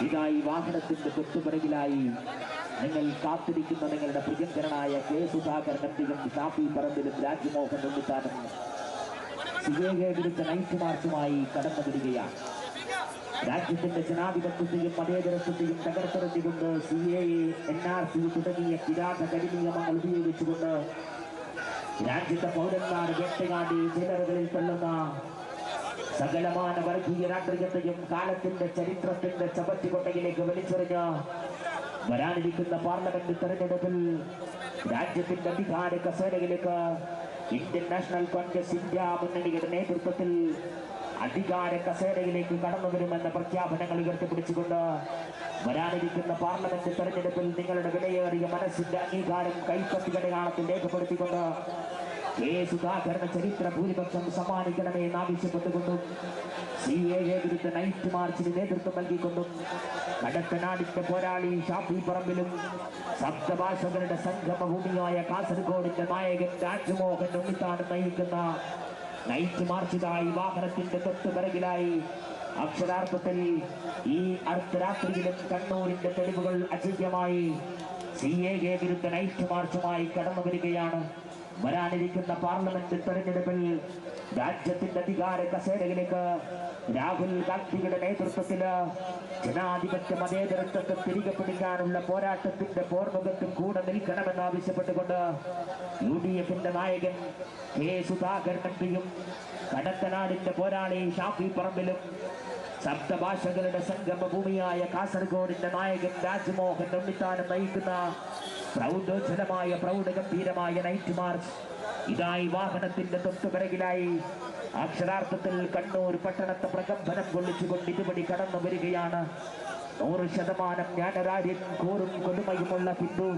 ഇതായി വാഹനത്തിന്റെ തൊട്ടുപിറകിലായി നിങ്ങൾ കാത്തിരിക്കുന്ന നിങ്ങളുടെ പ്രിയങ്കരനായ K. സുധാകരൻ എംപിയും ഷാഫി പറമ്പിലും രാജ്മോഹൻ ഉണ്ണിത്താനും CAA വിരുദ്ധ നൈറ്റ് മാർച്ചുമായി കടന്നു വരികയാണ്. രാജ്യത്തിന്റെ ജനാധിപത്യത്തെയും മതേതരത്വത്തെയും തകർത്തെറിഞ്ഞുകൊണ്ട് CAA, NRC തുടങ്ങിയ കിരാത കരിനിയമങ്ങൾ ഉപയോഗിച്ചുകൊണ്ട് രാജ്യത്തെ പൗരന്മാർ വേട്ടയാടി ജയിലറുകളിൽ തള്ളുന്ന സകലമാന വർഗീയ രാഷ്ട്രീയത്തെയും കാലത്തിന്റെ ചരിത്രത്തിന്റെ ചവറ്റുകൊട്ടയിലേക്ക് വലിച്ചെറിഞ്ഞ് വരാനിരിക്കുന്ന പാർലമെന്റ് തെരഞ്ഞെടുപ്പിൽ രാജ്യത്തിന്റെ അധികാര കസേരയിലേക്ക് ഇന്ത്യൻ നാഷണൽ കോൺഗ്രസ് ഇന്ത്യ മുന്നണിയുടെ നേതൃത്വത്തിൽ അധികാര കസേരയിലേക്ക് കടന്നു വരുമെന്ന പ്രഖ്യാപനങ്ങൾ ഉയർത്തിപ്പിടിച്ചുകൊണ്ട് വരാനിരിക്കുന്ന പാർലമെന്റ് തെരഞ്ഞെടുപ്പിൽ നിങ്ങളുടെ വിലയേറിയ മനസ്സിന്റെ അംഗീകാരം കൈപ്പത്തികടയാളത്തിൽ രേഖപ്പെടുത്തിക്കൊണ്ട് കെ സുധാകരന് ചരിത്ര ഭൂരിപക്ഷം സമ്മാനിക്കണമേ എന്നാവശ്യപ്പെട്ടുകൊണ്ടും CAA വിരുദ്ധ നൈറ്റ് മാർച്ചിന് നേതൃത്വം നൽകിക്കൊണ്ടും കടത്തനാടിന്റെ പോരാളി ഷാഫി പറമ്പിലും സപ്തഭാഷകളുടെ സംഗമഭൂമിയായ കാസർഗോഡിന്റെ നായകൻ രാജ്മോഹൻ ഉണ്ണിത്താൻ നയിക്കുന്ന നൈറ്റ് മാർച്ചിനായി വാഹനത്തിന്റെ തൊട്ടുപിറകിലായി അക്ഷരാർത്ഥത്തിൽ ഈ അർദ്ധരാത്രിയിലും കണ്ണൂരിന്റെ തെളിവുകൾ അജയ്യമായി CAA വിരുദ്ധ നൈറ്റ് മാർച്ചുമായി കടന്നു വരികയാണ്. വരാനിരിക്കുന്ന പാർലമെന്റ് തെരഞ്ഞെടുപ്പിൽ രാജ്യത്തിന്റെ അധികാര കസേരയിലേക്ക് രാഹുൽ ഗാന്ധിയുടെ നേതൃത്വത്തില് ജനാധിപത്യ മതേതരത്വത്തെ തിരികെ പിടിക്കാനുള്ള പോരാട്ടത്തിന്റെ പോർമുഖത്തിൽ കൂടെ നിൽക്കണമെന്ന് ആവശ്യപ്പെട്ടുകൊണ്ട് UDFന്റെ നായകൻ കെ സുധാകരൻ എംപിയും കടത്തനാടിന്റെ പോരാളി ഷാഫി പറമ്പിലും സപ്തഭാഷകളുടെ സംഗമഭൂമിയായ കാസർഗോഡിന്റെ നായകൻ രാജ്മോഹൻ ഉണ്ണിത്താനും നയിക്കുന്ന പ്രൗഢോജ്വലമായ പ്രൗഢഗംഭീരമായ നൈറ്റ് മാർച്ച് ഇതായി വാഹനത്തിന്റെ തൊട്ടുപിറകിലായി അക്ഷരാർത്ഥത്തിൽ കണ്ണൂർ പട്ടണത്തെ പ്രകമ്പനം കൊള്ളിച്ചുകൊണ്ട് ഇതുവഴി കടന്നു വരികയാണ്. 100% ജ്ഞാനരാര്യം കൂറും കൊടുമയുമുള്ള ഹിന്ദു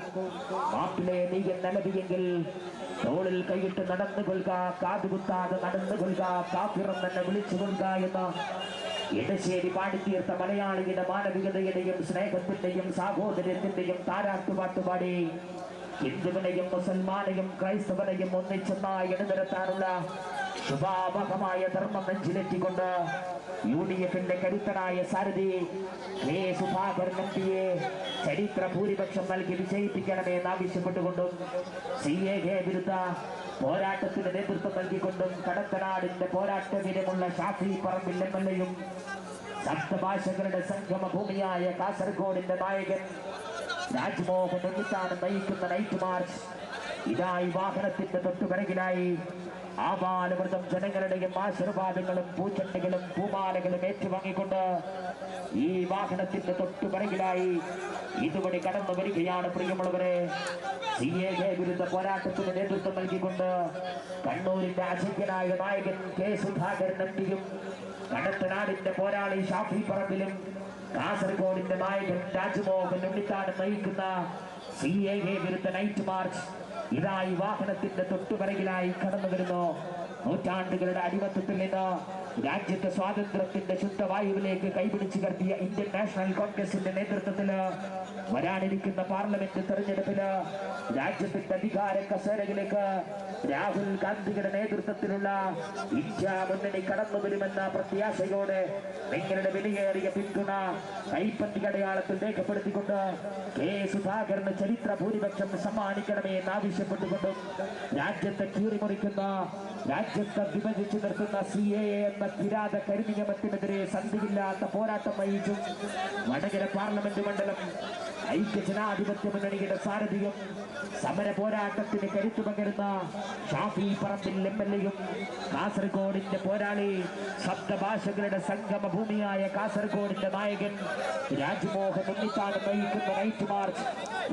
നാട്ടിലെ നീകൻ നിലവിയെങ്കിൽ തോളിൽ കൈയിട്ട് നടന്നു കൊള്ളുക, കാതുകുത്താതെ നടന്നു കൊള്ളുക, കാപ്പിറം തന്നെ വിളിച്ചു കൊള്ളുക എന്ന ഇടശ്ശേരി പാടിത്തീർത്ത മലയാളിയുടെ മാനവികതയുടെയും സ്നേഹത്തിന്റെയും സാഹോദര്യത്തിന്റെയും താരാട്ടുപാട്ടുപാടി ഹിന്ദുവിനെയും മുസൽമാനെയും ക്രൈസ്തവനെയും ഒന്നിച്ചൊന്നായി ഇടനിരത്താനുള്ള ശുഭാവഹമായ ധർമ്മം നെഞ്ചിലെത്തിക്കൊണ്ട് UDFന്റെ കരുത്തനായ സാരഥി കെ സുധാകരൻ എംപിയെ ചരിത്ര ഭൂരിപക്ഷം നൽകി വിജയിപ്പിക്കണമേ എന്നാവശ്യപ്പെട്ടുകൊണ്ടും CAA വിരുദ്ധ പോരാട്ടത്തിന് നേതൃത്വം നൽകിക്കൊണ്ടും കടത്തനാടിന്റെ പോരാട്ട വീരമുള്ള ഷാഫി പറമ്പിൽ MLAയും സപ്തഭാഷകളുടെ സംഗമ ഭൂമിയായ കാസർഗോഡിന്റെ നായകൻ രാജ്മോഹൻ ഉണ്ണിത്താനും നയിക്കുന്ന നൈറ്റ് മാർച്ച് ഇതായി വാഹനത്തിന്റെ തൊട്ടുപിറകിലായി ആപാലവൃതം ജനങ്ങളുടെയും ആശീർവാദങ്ങളും പൂച്ചെണ്ടുകളും പൂമാലകളും ഏറ്റുവാങ്ങിക്കൊണ്ട് ഈ വാഹനത്തിന്റെ തൊട്ടുപിറകിലായി ഇതുവഴി കടന്നു വരികയാണ്. പ്രിയമുള്ളവരെ, CAA വിരുദ്ധ പോരാട്ടത്തിന് നേതൃത്വം നൽകിക്കൊണ്ട് കണ്ണൂരിന്റെ അജയ്യനായ നായകൻ കെ സുധാകരൻ എംപിയും കടത്തനാടിന്റെ പോരാളി ഷാഫി പറമ്പിലും കാസർഗോഡിന്റെ നായകൻ രാജ്മോഹൻ ഉണ്ണിത്താനും നയിക്കുന്ന CAA വിരുദ്ധ നൈറ്റ് മാർച്ച് ഇതായി വാഹനത്തിന്റെ തൊട്ടുപിറകിലായി കടന്നു വരുന്നു. നൂറ്റാണ്ടുകളുടെ അടിമത്തത്തിൽ നിന്ന് രാജ്യത്തെ സ്വാതന്ത്ര്യത്തിന്റെ ശുദ്ധവായുവിലേക്ക് കൈപിടിച്ചു കടത്തിയ ഇന്ത്യൻ നാഷണൽ കോൺഗ്രസിന്റെ നേതൃത്വത്തില് വരാനിരിക്കുന്ന പാർലമെന്റ് തെരഞ്ഞെടുപ്പില് രാജ്യത്തിന്റെ അധികാര കസേരയിലേക്ക് രാഹുൽ ഗാന്ധിയുടെ നേതൃത്വത്തിലുള്ള ഇന്ത്യ മുന്നണി കടന്നു വരുമെന്ന പ്രത്യാശയോടെ നിങ്ങളുടെ വിലയേറിയ പിന്തുണ കൈപ്പത്തികടയാളത്തിൽ രേഖപ്പെടുത്തിക്കൊണ്ട് കെ സുധാകരന് ചരിത്ര ഭൂരിപക്ഷം സമ്മാനിക്കണമേ എന്നാവശ്യപ്പെട്ടുകൊണ്ടും രാജ്യത്തെ കീറിമുറിക്കുന്ന, രാജ്യത്തെ വിഭജിച്ചു നിർത്തുന്ന CAA എന്ന കിരാത കരിനിയമത്തിനെതിരെ സന്ധിയില്ലാത്ത പോരാട്ടം നയിച്ചും വടകര പാർലമെന്റ് മണ്ഡലം ഐക്യ ജനാധിപത്യ മുന്നണിയുടെ സാരഥിയും സമര പോരാട്ടത്തിന് കരുത്തു പകരുന്ന ഷാഫി പറമ്പിൽ MLAയും കാസർഗോഡിന്റെ പോരാളി ശബ്ദഭാഷകളുടെ സംഗമ ഭൂമിയായ കാസർഗോഡിന്റെ നായകൻ രാജ്മോഹൻ ഉണ്ണിത്താനും നയിക്കുന്ന നൈറ്റ് മാർച്ച്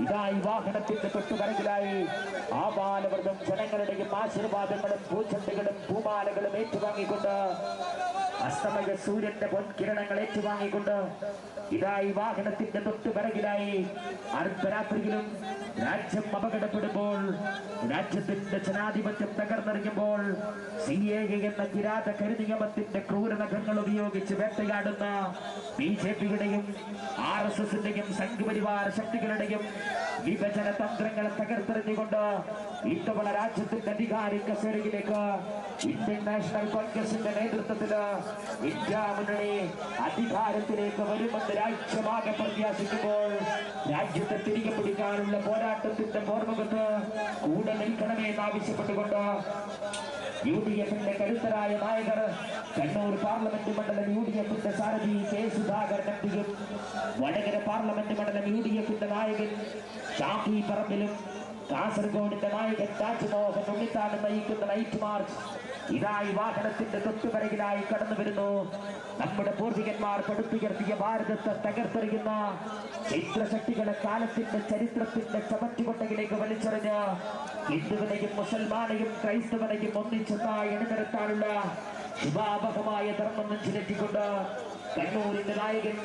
ഇതായി വാഹനത്തിന്റെ തൊട്ടുപിറകിലായി ആപാലവൃതം ജനങ്ങളുടെയും ആശീർവാദങ്ങളും പൂച്ചെണ്ടുകളും പൂമാലകളും ഏറ്റുവാങ്ങിക്കൊണ്ട് അസ്തമയ സൂര്യന്റെ പൊൻകിരണങ്ങൾ ഏറ്റുവാങ്ങിക്കൊണ്ട് ഇതായി വാഹനത്തിന്റെ തൊട്ടുപിറകിലായി അർദ്ധരാത്രിയിലും രാജ്യം അപകടപ്പെടുമ്പോൾ, രാജ്യത്തിന്റെ ജനാധിപത്യം തകർന്നറിയുമ്പോൾ CAA എന്ന കിരാത കരിനിയമത്തിന്റെ ക്രൂരനഖങ്ങൾ ഉപയോഗിച്ച് വേട്ടയാടുന്ന BJPയുടെയും RSSന്റെയും സംഘപരിവാര ശക്തികളുടെയും വിഭജന തന്ത്രങ്ങളെ തകർത്തെറിഞ്ഞുകൊണ്ട് ഇത്തവണ രാജ്യത്തിന്റെ അധികാര കസേരയിലേക്ക് ഇന്ത്യൻ നാഷണൽ കോൺഗ്രസിന്റെ നേതൃത്വത്തില് ഇന്ത്യ മുന്നണി അധികാരത്തിലേക്ക് വരുമെന്ന് രാജ്യമാകെ പ്രത്യാശിക്കുമ്പോൾ രാജ്യത്തെ തിരികെ പിടിക്കാനുള്ള പോരാട്ടത്തിന്റെ പോർമുഖത്ത് കൂടെ നിൽക്കണമേ എന്നാവശ്യപ്പെട്ടുകൊണ്ട് UDFന്റെ കരുത്തരായ നായകർ കണ്ണൂർ പാർലമെന്റ് മണ്ഡലം UDFന്റെ സാരഥി കെ സുധാകരൻ എംപിയും വടകര പാർലമെന്റ് മണ്ഡലം UDFന്റെ നായകൻ ഷാഫി പറമ്പിലും കാസർഗോഡിന്റെ നായകൻ രാജ്മോഹൻ ഉണ്ണിത്താനും നയിക്കുന്ന നൈറ്റ് മാർച്ച് ഇതായി വാഹനത്തിന്റെ തൊട്ടുപിറകിലായി കടന്നു വരുന്നു. നമ്മുടെ പൂർവികന്മാർ പടുത്തുയർത്തിയ ഭാരതത്തെ തകർത്തെറിയുന്ന ചിത്രശക്തികളെ കാലത്തിന്റെ ചരിത്രത്തിന്റെ ചവറ്റുകൊട്ടയിലേക്ക് വലിച്ചെറിഞ്ഞ് ഹിന്ദുവിനെയും മുസൽമാനെയും ക്രൈസ്തവനെയും ഒന്നിച്ചൊന്നായി അണിനിരത്താനുള്ള ശുഭാപകമായ ധർമ്മം നെഞ്ചിലെത്തിക്കൊണ്ട് കണ്ണൂരിന്റെ നായകൻ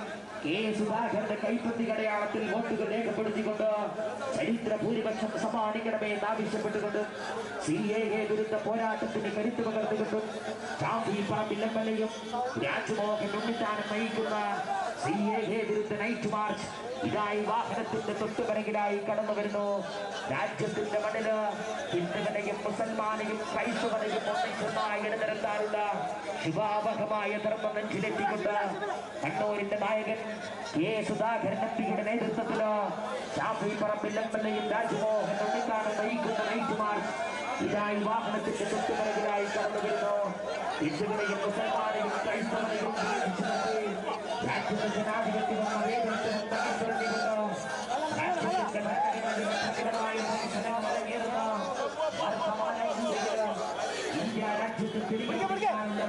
കെ സുധാകരന്റെ കൈപ്പത്തി അടയാളത്തിൽ വോട്ടുകൾ രേഖപ്പെടുത്തിക്കൊണ്ട് ചരിത്ര ഭൂരിപക്ഷം സമ്മാനിക്കണമെന്ന് ആവശ്യപ്പെട്ടുകൊണ്ട് CAA വിരുദ്ധ പോരാട്ടത്തിന് കരുത്ത് പകർന്നുകൊണ്ടും ഷാഫി പറമ്പിൽ MLA-യും രാജ്മോഹൻ ഉണ്ണിത്താനും നയിക്കുന്ന CAA വിരുദ്ധ നൈറ്റ് മാർച്ച് ഇതായി വാഹനത്തിന്റെ തൊട്ടുപിറകിലായി കടന്നു വരുന്നു. രാജ്യത്തിന്റെ മണ്ണില് ഹിന്ദുവിനെയും മുസൽമാനെയും ക്രൈസ്തവനെയും ഒന്നിച്ചൊന്നായി അണിനിരത്താനുള്ള ശുഭാവഹമായ ധർമ്മം നെഞ്ചിലെത്തിക്കൊണ്ട് കണ്ണൂരിന്റെ നായകൻ കെ സുധാകരൻ എംപിയുടെ നേതൃത്വത്തില് ഷാഫി പറമ്പിൽ MLA-യും രാജ്മോഹൻ ഉണ്ണിത്താനും നയിക്കുന്ന നൈറ്റ് മാർച്ച് ഇതായി വാഹനത്തിന്റെ തൊട്ടുപിറകിലായി കടന്നു വരുന്നു. ഹിന്ദുവിനെയും മുസൽമാനെയും ക്രൈസ്തവനെയും രാജ്യത്തെ ജനാധിപത്യവും മതേതരത്വവും തകർത്തെറിഞ്ഞുകൊണ്ട് രാജ്യത്തിന്റെ ഭരണഘടനയുടെ പ്രകടമായ വർത്തമാന ഇന്ത്യ രാജ്യത്തെ തിരികെയാണെന്ന്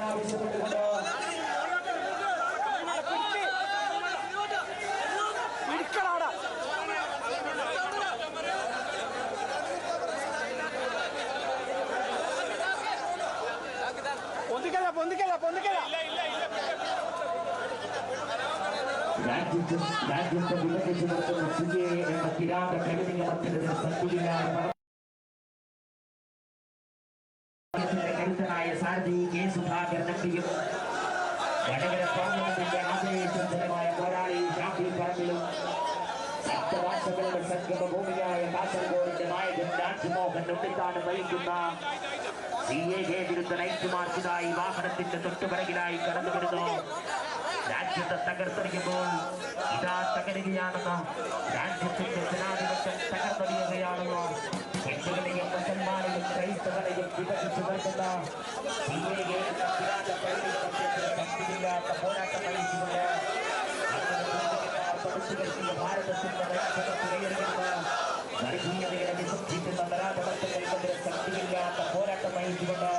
ആവശ്യപ്പെട്ടുകൊണ്ട് രാജ്യത്തെ വിഭജിച്ചു നിർത്തുന്ന CAA എന്ന കിരാത കരുതിയമത്തിനെതിരെ കരുത്തനായ സാരഥി കെ സുധാകരൻ എംപിയും വടകര പാർലമെന്റിന്റെ ആദരേശമായ പോരാളി ഷാഫി പറമ്പിലും സപ്തഭാഷകളുടെ സംഗമ ഭൂമിയായ കാസർഗോഡിന്റെ നായകൻ രാജ്മോഹൻ ഉണ്ണിത്താനും നയിക്കുന്ന CAA വിരുദ്ധ നൈറ്റ് മാർച്ചിനായി വാഹനത്തിന്റെ തൊട്ടുപിറകിലായി കടന്നു വരുന്നു. രാജ്യത്തെ തകർത്തെറിയുമ്പോൾ ഇതാ തകരുകയാണെന്ന് രാജ്യത്തിന്റെ ജനാധിപത്യം തകർന്നടിയുകയാണെന്ന് ഹിന്ദുക്കളെയും മുസൽമാനെയും ക്രൈസ്തവരെയും വിഭജിച്ചു നിർത്തുന്ന ശക്തിയില്ലാത്ത പോരാട്ടം നയിച്ചുകൊണ്ട് ഭാരതത്തിന്റെ വർഗീയതയെ വിസർജിക്കുന്ന നരാധമത്വങ്ങൾക്കെതിരെ ശക്തിയില്ലാത്ത പോരാട്ടം നയിച്ചുകൊണ്ട്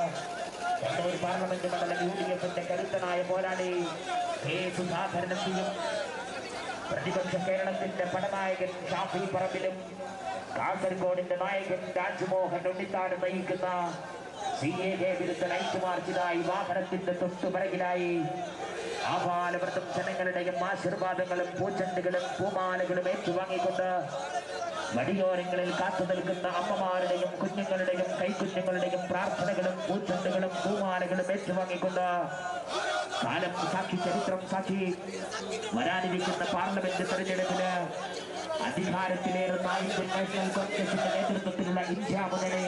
കണ്ണൂർ പാർലമെന്റ് മണ്ഡലം UDF-ന്റെ കരുത്തനായ പോരാളി കെ സുധാകരൻ എംപിയും പ്രതിപക്ഷ കേരളത്തിന്റെ പടനായകൻ ഷാഫി പറമ്പിലും കാസർഗോഡിന്റെ നായകൻ രാജ്മോഹൻ ഉണ്ണിത്താനും നയിക്കുന്ന CAA വിരുദ്ധ നൈറ്റ് മാർച്ചിനായി വാഹനത്തിന്റെ തൊട്ടുപിറകിലായി ആപാലവൃത്തം ജനങ്ങളുടെയും ആശീർവാദങ്ങളും പൂച്ചെണ്ടുകളും പൂമാലകളും ഏറ്റുവാങ്ങിക്കൊണ്ട് വടിയോരങ്ങളിൽ കാത്തു നിൽക്കുന്ന അമ്മമാരുടെയും കുഞ്ഞുങ്ങളുടെയും കൈക്കുഞ്ഞുങ്ങളുടെയും പ്രാർത്ഥനകളും പൂച്ചെണ്ടുകളും പൂമാലകളും ഏറ്റുവാങ്ങിക്കൊണ്ട് കാലം സാക്ഷി ചരിത്രം സാക്ഷി വരാനിരിക്കുന്ന പാർലമെന്റ് തെരഞ്ഞെടുപ്പിന് അധികാരത്തിലേറുന്ന ഇന്ത്യൻ നാഷണൽ കോൺഗ്രസിന്റെ നേതൃത്വത്തിലുള്ള ഇന്ത്യ മുന്നണി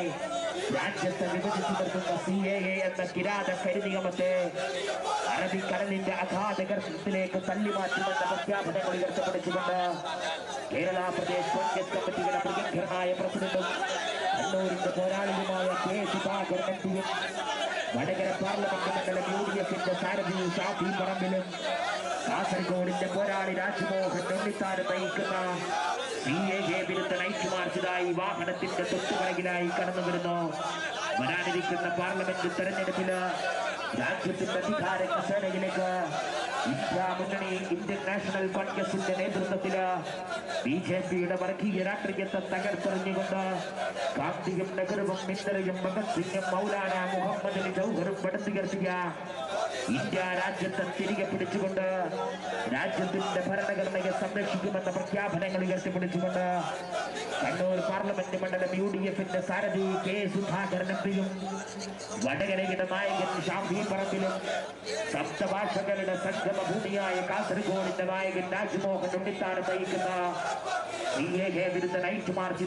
രാജ്യത്തെ വിഭജിച്ചു നിർത്തുന്ന CAA എന്ന കിരാത കരിനിയമത്തെ അറബിക്കടലിന്റെ അഗാധ ഗർഭത്തിലേക്ക് തള്ളിമാറ്റുമെന്ന പ്രഖ്യാപനങ്ങൾ ഉയർത്തപ്പെടുത്തിക്കൊണ്ട് കേരള പ്രദേശ് കോൺഗ്രസ് കമ്മിറ്റിയുടെ പ്രഗത്ഭനായ പ്രസിഡന്റും കണ്ണൂരിന്റെ പോരാളിയുമായ കെ സുധാകരൻ എംപിയും വടകര പാർലമെന്റ് മണ്ഡലം UDF-ന്റെ സാരഥി ഷാഫി പറമ്പിലും കാസർഗോഡിന്റെ പോരാളി രാജ്മോഹൻ ഉണ്ണിത്താനും നയിക്കുന്ന CAA വിരുദ്ധ നൈറ്റ് മാർച്ചിനായി വാഹനത്തിന്റെ തൊട്ടുപിറകിലായി കടന്നു വരുന്നു. വരാനിരിക്കുന്ന പാർലമെന്റ് തെരഞ്ഞെടുപ്പില് രാജ്യത്തിന്റെ അധികാര കസേരയിലേക്ക് ഇന്ത്യ മുന്നണി ഇന്ത്യൻ നാഷണൽ കോൺഗ്രസിന്റെ നേതൃത്വത്തില് BJP-യുടെ വർഗീയ രാഷ്ട്രീയത്തെ തകർത്തെറിഞ്ഞുകൊണ്ട് ഗാന്ധിയും നെഹ്റുവും മിന്നറയും ഭഗത് സിംഗും മൗലാന മുഹമ്മദ് അലി ജൗഹറും പടുത്തുയർത്തിയ ഇന്ത്യ രാജ്യത്തെ തിരികെ പിടിച്ചുകൊണ്ട് രാജ്യത്തിന്റെ ഭരണഘടനയെ സംരക്ഷിക്കുമെന്ന പ്രഖ്യാപനങ്ങൾ ഉയർത്തിപ്പിടിച്ചുകൊണ്ട് കണ്ണൂർ പാർലമെന്റ് മണ്ഡലം UDF-ന്റെ സാരഥി കെ സുധാകരൻ എംപിയും വടകരയുടെ നായകൻ ഷാഫി പറമ്പിലും സപ്തഭാഷകളുടെ സംഗമ ഭൂമിയായ കാസർഗോഡിന്റെ നായകൻ രാജ്മോഹൻ ഉണ്ണിത്താനും നയിക്കുന്ന CAA വിരുദ്ധ നൈറ്റ് മാർച്ച്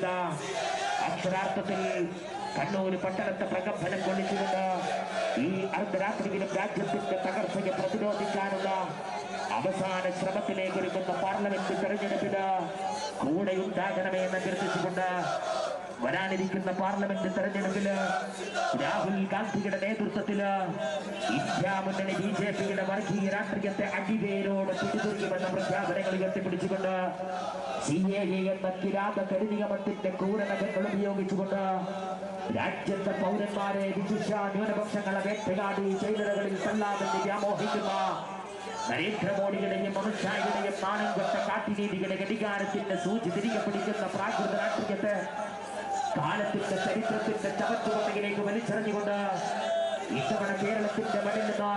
അക്ഷരാർത്ഥത്തിൽ കണ്ണൂർ പട്ടണത്തെ പ്രകമ്പനം കൊള്ളിച്ചുകൊണ്ട് ഈ അർദ്ധരാത്രിയിലും രാജ്യത്തിന്റെ തകർച്ചയെ പ്രതിരോധിക്കാനുള്ള അവസാന ശ്രമത്തിലേക്ക് ഒരുക്കുന്ന പാർലമെന്റ് തെരഞ്ഞെടുപ്പിന് കൂടെയുണ്ടാകണമെന്ന് അഭ്യർത്ഥിച്ചുകൊണ്ട് വരാനിരിക്കുന്ന പാർലമെന്റ് തെരഞ്ഞെടുപ്പില് രാഹുൽ ഗാന്ധിയുടെ നേതൃത്വത്തില് ഇന്ത്യ മുന്നണി BJP-യുടെ വർഗീയ രാഷ്ട്രീയത്തെ അടിവേരോട് പിടിതുറിയുമെന്ന പ്രഖ്യാപനങ്ങൾ ഉയർത്തിപ്പിടിച്ചുകൊണ്ട് CAA എന്ന കിരാത കരിനിയമത്തിന്റെ ക്രൂരനഖങ്ങൾ ഉപയോഗിച്ചുകൊണ്ട് രാജ്യത്തെ പൗരന്മാരെ വിശിഷ്ട ന്യൂനപക്ഷങ്ങളെ വേട്ടയാടി ജയിലറുകളിൽ തള്ളാമെന്ന് വ്യാമോഹിക്കുന്ന നരേന്ദ്രമോദിയുടെയും അമിത്ഷായുടെയും നാണംകൊട്ട കാട്ടിനീതിയുടെ അധികാരത്തിന്റെ സൂചി തിരികെ പിടിക്കുന്ന പ്രാകൃത രാഷ്ട്രീയത്തെ കാലത്തിന്റെ ചരിത്രത്തിന്റെ ചവറ്റുകൊണ്ടയിലേക്ക് വലിച്ചെറിഞ്ഞുകൊണ്ട് ഇത്തവണ കേരളത്തിന്റെ മണ്ണിൽ നിന്ന്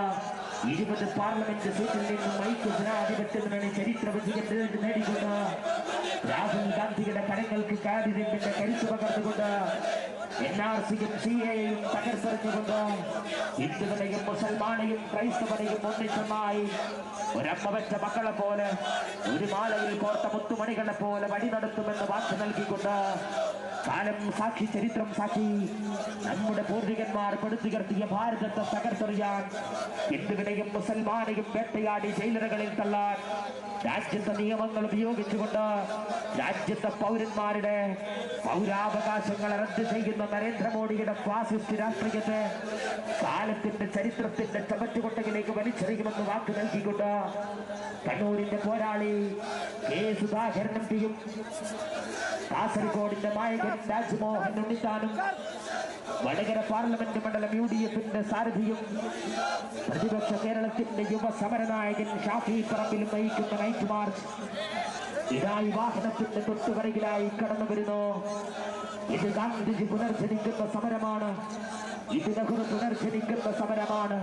20 പാർലമെന്റ് സീറ്റിൽ നിന്നും ഐക്യ ജനാധിപത്യത്തിന് ചരിത്ര വിജയം നേടിക്കൊണ്ട് രാഹുൽ ഗാന്ധിയുടെ കരങ്ങൾക്ക് കാതിരിപ്പിന്റെ കരുത്ത് പകർന്നുകൊണ്ട് NRCയും CAAയും തകർത്തെറിഞ്ഞുകൊണ്ട് ഹിന്ദുക്കളെയും മുസൽമാനെയും ക്രൈസ്തവരെയും ഒന്നിച്ചൊന്നായി ഒരമ്മ വെച്ച മക്കളെ പോലെ ഒരു മാലയിൽ കോർത്ത മുത്തുമണികളെ പോലെ വഴി നടത്തുമെന്ന് വാക്ക് നൽകിക്കൊണ്ട് കാലം സാക്ഷി ചരിത്രം സാക്ഷി നമ്മുടെ പൂർവികന്മാർ പടുത്തുയർത്തിയ ഭാരതത്തെ തകർത്തെറിയാൻ ഹിന്ദുക്കളെയും മുസൽമാനെയും വേട്ടയാടി ജയിലറുകളിൽ തള്ളാൻ രാജ്യത്തെ നിയമങ്ങൾ ഉപയോഗിച്ചുകൊണ്ട് രാജ്യത്തെ പൗരന്മാരുടെ പൗരാവകാശങ്ങൾ റദ്ദ് ചെയ്യുന്ന നരേന്ദ്രമോദിയുടെ ഫാസിസ്റ്റ് രാഷ്ട്രീയത്തെ കാലത്തിന്റെ ചരിത്രത്തിന്റെ ചവറ്റുകൊട്ടയിലേക്ക് വലിച്ചെറിയുമെന്ന് വാക്ക് നൽകിക്കൊണ്ട് കണ്ണൂരിന്റെ പോരാളി കെ സുധാകരൻ എംപിയും കാസർഗോഡിന്റെ നായകൻ രാജ്മോഹൻ ഉണ്ണിത്താനും വടകര പാർലമെന്റ് മണ്ഡലം UDFന്റെ സാരഥിയും പ്രതിപക്ഷ കേരളത്തിന്റെ യുവ സമരനായകൻ ഷാഫി പറമ്പിലും നയിക്കുന്ന നൈറ്റ് മാർച്ച് ഇതായി വാഹനത്തിന്റെ തൊട്ടുപുറകിലായി കടന്നു വരുന്നു. ഇത് ഗാന്ധിജി പുനർജനിക്കുന്ന സമരമാണ്. ഇത് നെഹ്റു പുനർജനിക്കുന്ന സമരമാണ്.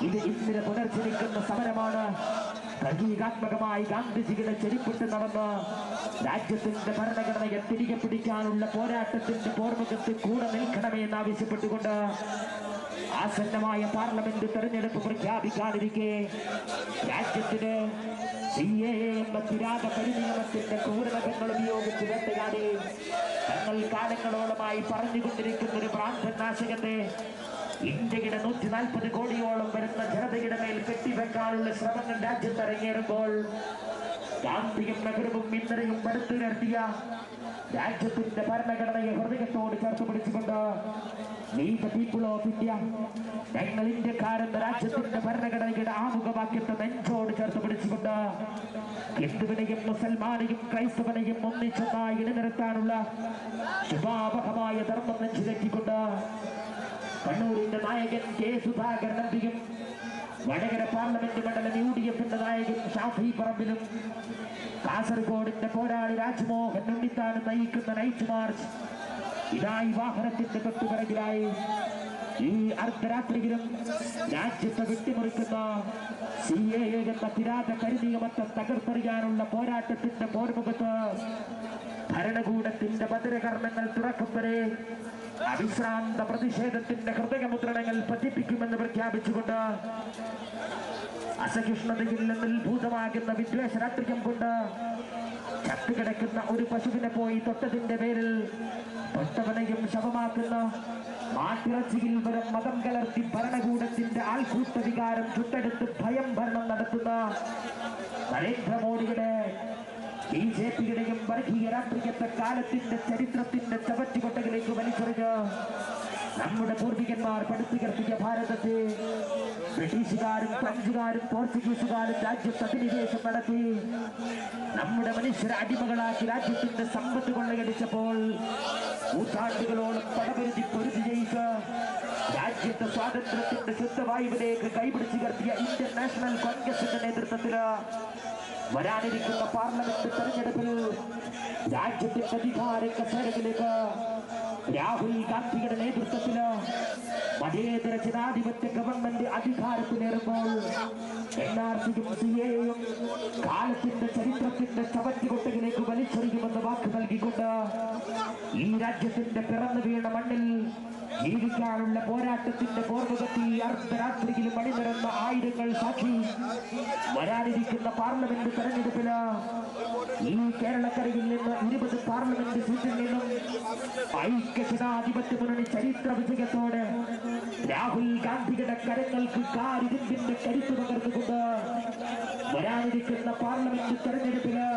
ഇത് ഇന്ദിര പുനർജനിക്കുന്ന സമരമാണ്. പ്രതീകാത്മകമായി ഗാന്ധിജിയുടെ ചെരിപ്പിട്ട് നടന്ന് രാജ്യത്തിന്റെ ഭരണഘടനയെ തിരികെ പിടിക്കാനുള്ള പോരാട്ടത്തിന്റെ പോർമുഖത്ത് കൂടെ നിൽക്കണമെന്ന് ആവശ്യപ്പെട്ടുകൊണ്ട് ആസന്നമായ പാർലമെന്റ് തെരഞ്ഞെടുപ്പ് പ്രഖ്യാപിക്കാതിരിക്കെ രാജ്യത്തിന് CAA എന്ന കിരാത പരിനിയമത്തിന്റെ ക്രൂരതകൾ ഉപയോഗിച്ച് വേട്ടയാടി തങ്ങൾ കാലങ്ങളോളമായി പറഞ്ഞുകൊണ്ടിരിക്കുന്ന ഒരു ഭ്രാന്തൻ നാശകത്തെ ഇന്ത്യയുടെ 140 കോടിയോളം വരുന്ന ജനതയുടെ മേൽ കെട്ടിവെക്കാനുള്ള ശ്രമങ്ങൾ രാജ്യത്തിറങ്ങിയേറുമ്പോൾ ഗാന്ധിയും നെഹ്റുവും ഇന്ദിരയും പടുത്തുയർത്തിയ രാജ്യത്തിന്റെ ഭരണഘടനയെ ഹൃദയത്തോട് ചേർത്ത് പിടിച്ചുകൊണ്ട് We the people of India ഞങ്ങൾ ഇന്ത്യക്കാരെന്ന രാജ്യത്തിന്റെ ഭരണഘടനയുടെ ആമുഖവാക്യത്തെ നെഞ്ചോട് ചേർത്ത് പിടിച്ചുകൊണ്ട് ഹിന്ദുവിനെയും മുസൽമാനെയും ക്രൈസ്തവനെയും ഒന്നിച്ചൊന്നായി ഇടനിരത്താനുള്ള ശുഭാവഹമായ ധർമ്മം നെഞ്ചിലെത്തിക്കൊണ്ട് കണ്ണൂരിന്റെ നായകൻ കെ സുധാകരൻ എംപിയും വടകര പാർലമെന്റ് മണ്ഡലം UDFന്റെ നായകൻ ഷാഫി പറമ്പിലും കാസർഗോഡിന്റെ പോരാളി രാജ്മോഹൻ ഉണ്ണിത്താനും നയിക്കുന്ന നൈറ്റ് മാർച്ച് ഇതായി വാഹനത്തിന്റെ തൊട്ടുപിറകിലായി ഈ അർദ്ധരാത്രിയിലും രാജ്യത്തെ വിട്ടുമുറിക്കുന്ന CAA എന്ന കിരാത കരിനിയമത്തെ തകർത്തെറിയാനുള്ള പോരാട്ടത്തിന്റെ പോർമുഖത്ത് ഭരണകൂടത്തിന്റെ ഭദ്രകർമ്മങ്ങൾ തുറക്കും വരെ അവിശ്രാന്ത പ്രതിഷേധത്തിന്റെ ഹൃദയമുദ്രണങ്ങൾ പതിപ്പിക്കുമെന്ന് പ്രഖ്യാപിച്ചുകൊണ്ട് അസഹിഷ്ണുതയിൽ നിന്ന് ഉത്ഭൂതമാകുന്ന വിദ്വേഷ രാഷ്ട്രീയം കൊണ്ട് ചത്തുകിടക്കുന്ന ഒരു പശുവിനെ പോയി തൊട്ടതിന്റെ പേരിൽ തൊട്ടവനെയും ശവമാക്കുന്ന മാട്ടിറച്ചിയിൽ വരും മതം കലർത്തി ഭരണകൂടത്തിന്റെ ആൾക്കൂട്ട വികാരം ചുട്ടെടുത്ത് ഭയം ഭരണം നടത്തുന്ന നരേന്ദ്രമോദിയുടെ BJPയുടെയും വർഗീയ രാഷ്ട്രീയത്തെ കാലത്തിന്റെ ചരിത്രത്തിന്റെ ചവറ്റുകൊട്ടയിലേക്ക് വലിച്ചെറിഞ്ഞ് നമ്മുടെ പൂർവികന്മാർ പടുത്തുയർത്തിയ ഭാരതത്തെ ബ്രിട്ടീഷുകാരും ഫ്രഞ്ചുകാരും പോർച്ചുഗീസുകാരും രാജ്യത്ത് അധിനിവേശം നടത്തി നമ്മുടെ മനുഷ്യരെ അടിമകളാക്കി രാജ്യത്തിന്റെ സമ്പത്ത് കൊള്ളയടിച്ചപ്പോൾ നൂറ്റാണ്ടുകളോളം പൊരുതി ജയിച്ച് രാജ്യത്തെ സ്വാതന്ത്ര്യത്തിന്റെ ശുദ്ധവായുവിലേക്ക് കൈപിടിച്ചുയർത്തിയ ഇന്ത്യൻ നാഷണൽ കോൺഗ്രസിന്റെ നേതൃത്വത്തില് വരാനിരിക്കുന്ന പാർലമെന്റ് തെരഞ്ഞെടുപ്പിൽ രാജ്യത്തിന്റെ അധികാര കസേരയിലേക്ക് രാഹുൽ ഗാന്ധിയുടെ നേതൃത്വത്തില് മതേതര ജനാധിപത്യ ഗവൺമെന്റ് അധികാരത്തിലേറുമ്പോൾ NRCയും CAAയും കാലത്തിന്റെ ചരിത്രത്തിന്റെ ചവറ്റുകൊട്ടയിലേക്ക് വലിച്ചെറിയുമെന്ന് വാക്ക് നൽകിക്കൊണ്ട് ഈ രാജ്യത്തിന്റെ പിറന്നു വീണ മണ്ണിൽ ജീവിക്കാനുള്ള പോരാട്ടത്തിന്റെ പോർമുഖത്തിൽ അർദ്ധരാത്രിയിൽ മണിനിറന്ന ആയിരങ്ങൾ സാക്ഷി വരാനിരിക്കുന്ന പാർലമെന്റ് തെരഞ്ഞെടുപ്പില് ഈ കേരളക്കരയിൽ നിന്ന് 20 പാർലമെന്റ് സീറ്റിൽ നിന്നും ഐക്യ ജനാധിപത്യ മുന്നണി ചരിത്ര വിജയത്തോടെ രാഹുൽ ഗാന്ധിയുടെ കരങ്ങൾക്ക് കാരിരുമ്പിന്റെ കരുത്ത് പകർന്നുകൊണ്ട് വരാനിരിക്കുന്ന പാർലമെന്റ് തെരഞ്ഞെടുപ്പില്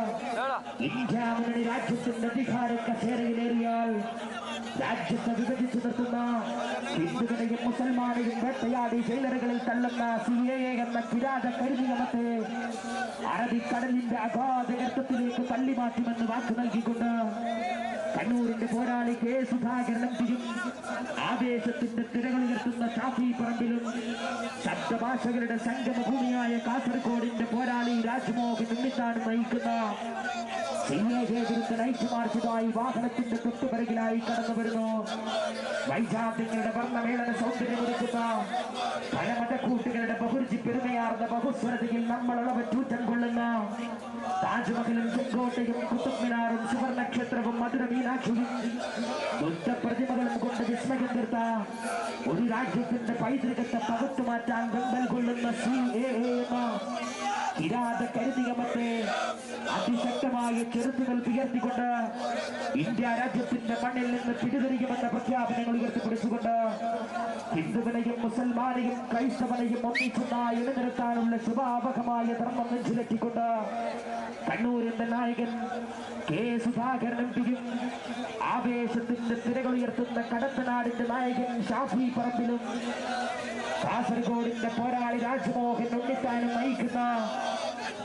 ഇന്ത്യ മുന്നണി രാജ്യത്തിന്റെ അധികാര കസേരയിലേറിയാൽ രാജ്യത്തെ വിഭജിച്ചു നിർത്തുന്ന ഹിന്ദുക്കളെയും മുസൽമാനെയും വേട്ടയാടി ജയിലറുകളിൽ തള്ളുന്ന CAA എന്ന കിരാത കരിനിയമത്തെ അറബിക്കടലിന്റെ അഗാധ ഗർത്തത്തിലേക്ക് തള്ളിമാറ്റുമെന്ന് വാക്ക് നൽകിക്കൊണ്ട് കണ്ണൂരിന്റെ പോരാളി കെ സുധാകരനും ആവേശത്തിന്റെ തിരകളുയർത്തുന്ന ഷാഫി പറമ്പിലും ശബ്ദഭാഷകളുടെ സംഗമഭൂമിയായ കാസർഗോഡിന്റെ പോരാളി രാജ്മോഹൻ ഉണ്ണിത്താൻ നയിക്കുന്ന നൈറ്റ് മാർച്ചുമായി വാഹനത്തിന്റെ തൊട്ടുപിറകിലായി കടന്നു വരുന്നു. വൈജാത്യങ്ങളുടെ വർണ്ണമേളന സൗന്ദര്യമൊരുക്കുന്ന പല മതക്കൂട്ടുകളുടെ ബഹുരുചി പെരുമയാർന്ന ബഹുസ്വരതയിൽ നമ്മൾ അളവറ്റൂറ്റം കൊള്ളുന്ന താജ്മഹലും ചെങ്കോട്ടയും കുത്തബ് മിനാറും സുവർണക്ഷേത്രവും മധുര മീനാക്ഷിയും ബുദ്ധപ്രതിമകളും കൊണ്ട് വിസ്മയം തീർത്ത ഒരു രാജ്യത്തിന്റെ പൈതൃകത്തെ പകുത്തു മാറ്റാൻ വെമ്പൽ കൊള്ളുന്ന കിരാത കരുതിയമത്തെ അതിശക്തമായ ചെറുത്തുകൾ ഉയർത്തിക്കൊണ്ട് ഇന്ത്യ രാജ്യത്തിന്റെ മണ്ണിൽ നിന്ന് പിടിതെറിയുമെന്ന പ്രഖ്യാപനങ്ങൾ ഉയർത്തിപ്പിടിച്ചുകൊണ്ട് ഹിന്ദുവിനെയും മുസൽമാനെയും ക്രൈസ്തവനെയും ഒന്നിച്ചൊന്നായി ഇടനിർത്താനുള്ള ശുഭാവഹമായ ധർമ്മം നെഞ്ചിലെത്തിക്കൊണ്ട് കണ്ണൂരിന്റെ നായകൻ കെ സുധാകരനും ആവേശത്തിന്റെ തിരകളുയർത്തുന്ന കടത്തനാടിന്റെ നായകൻ ഷാഫി പറമ്പിലും കാസർഗോഡിന്റെ പോരാളി രാജ്മോഹൻ ഉണ്ണിത്താനും നയിക്കുന്ന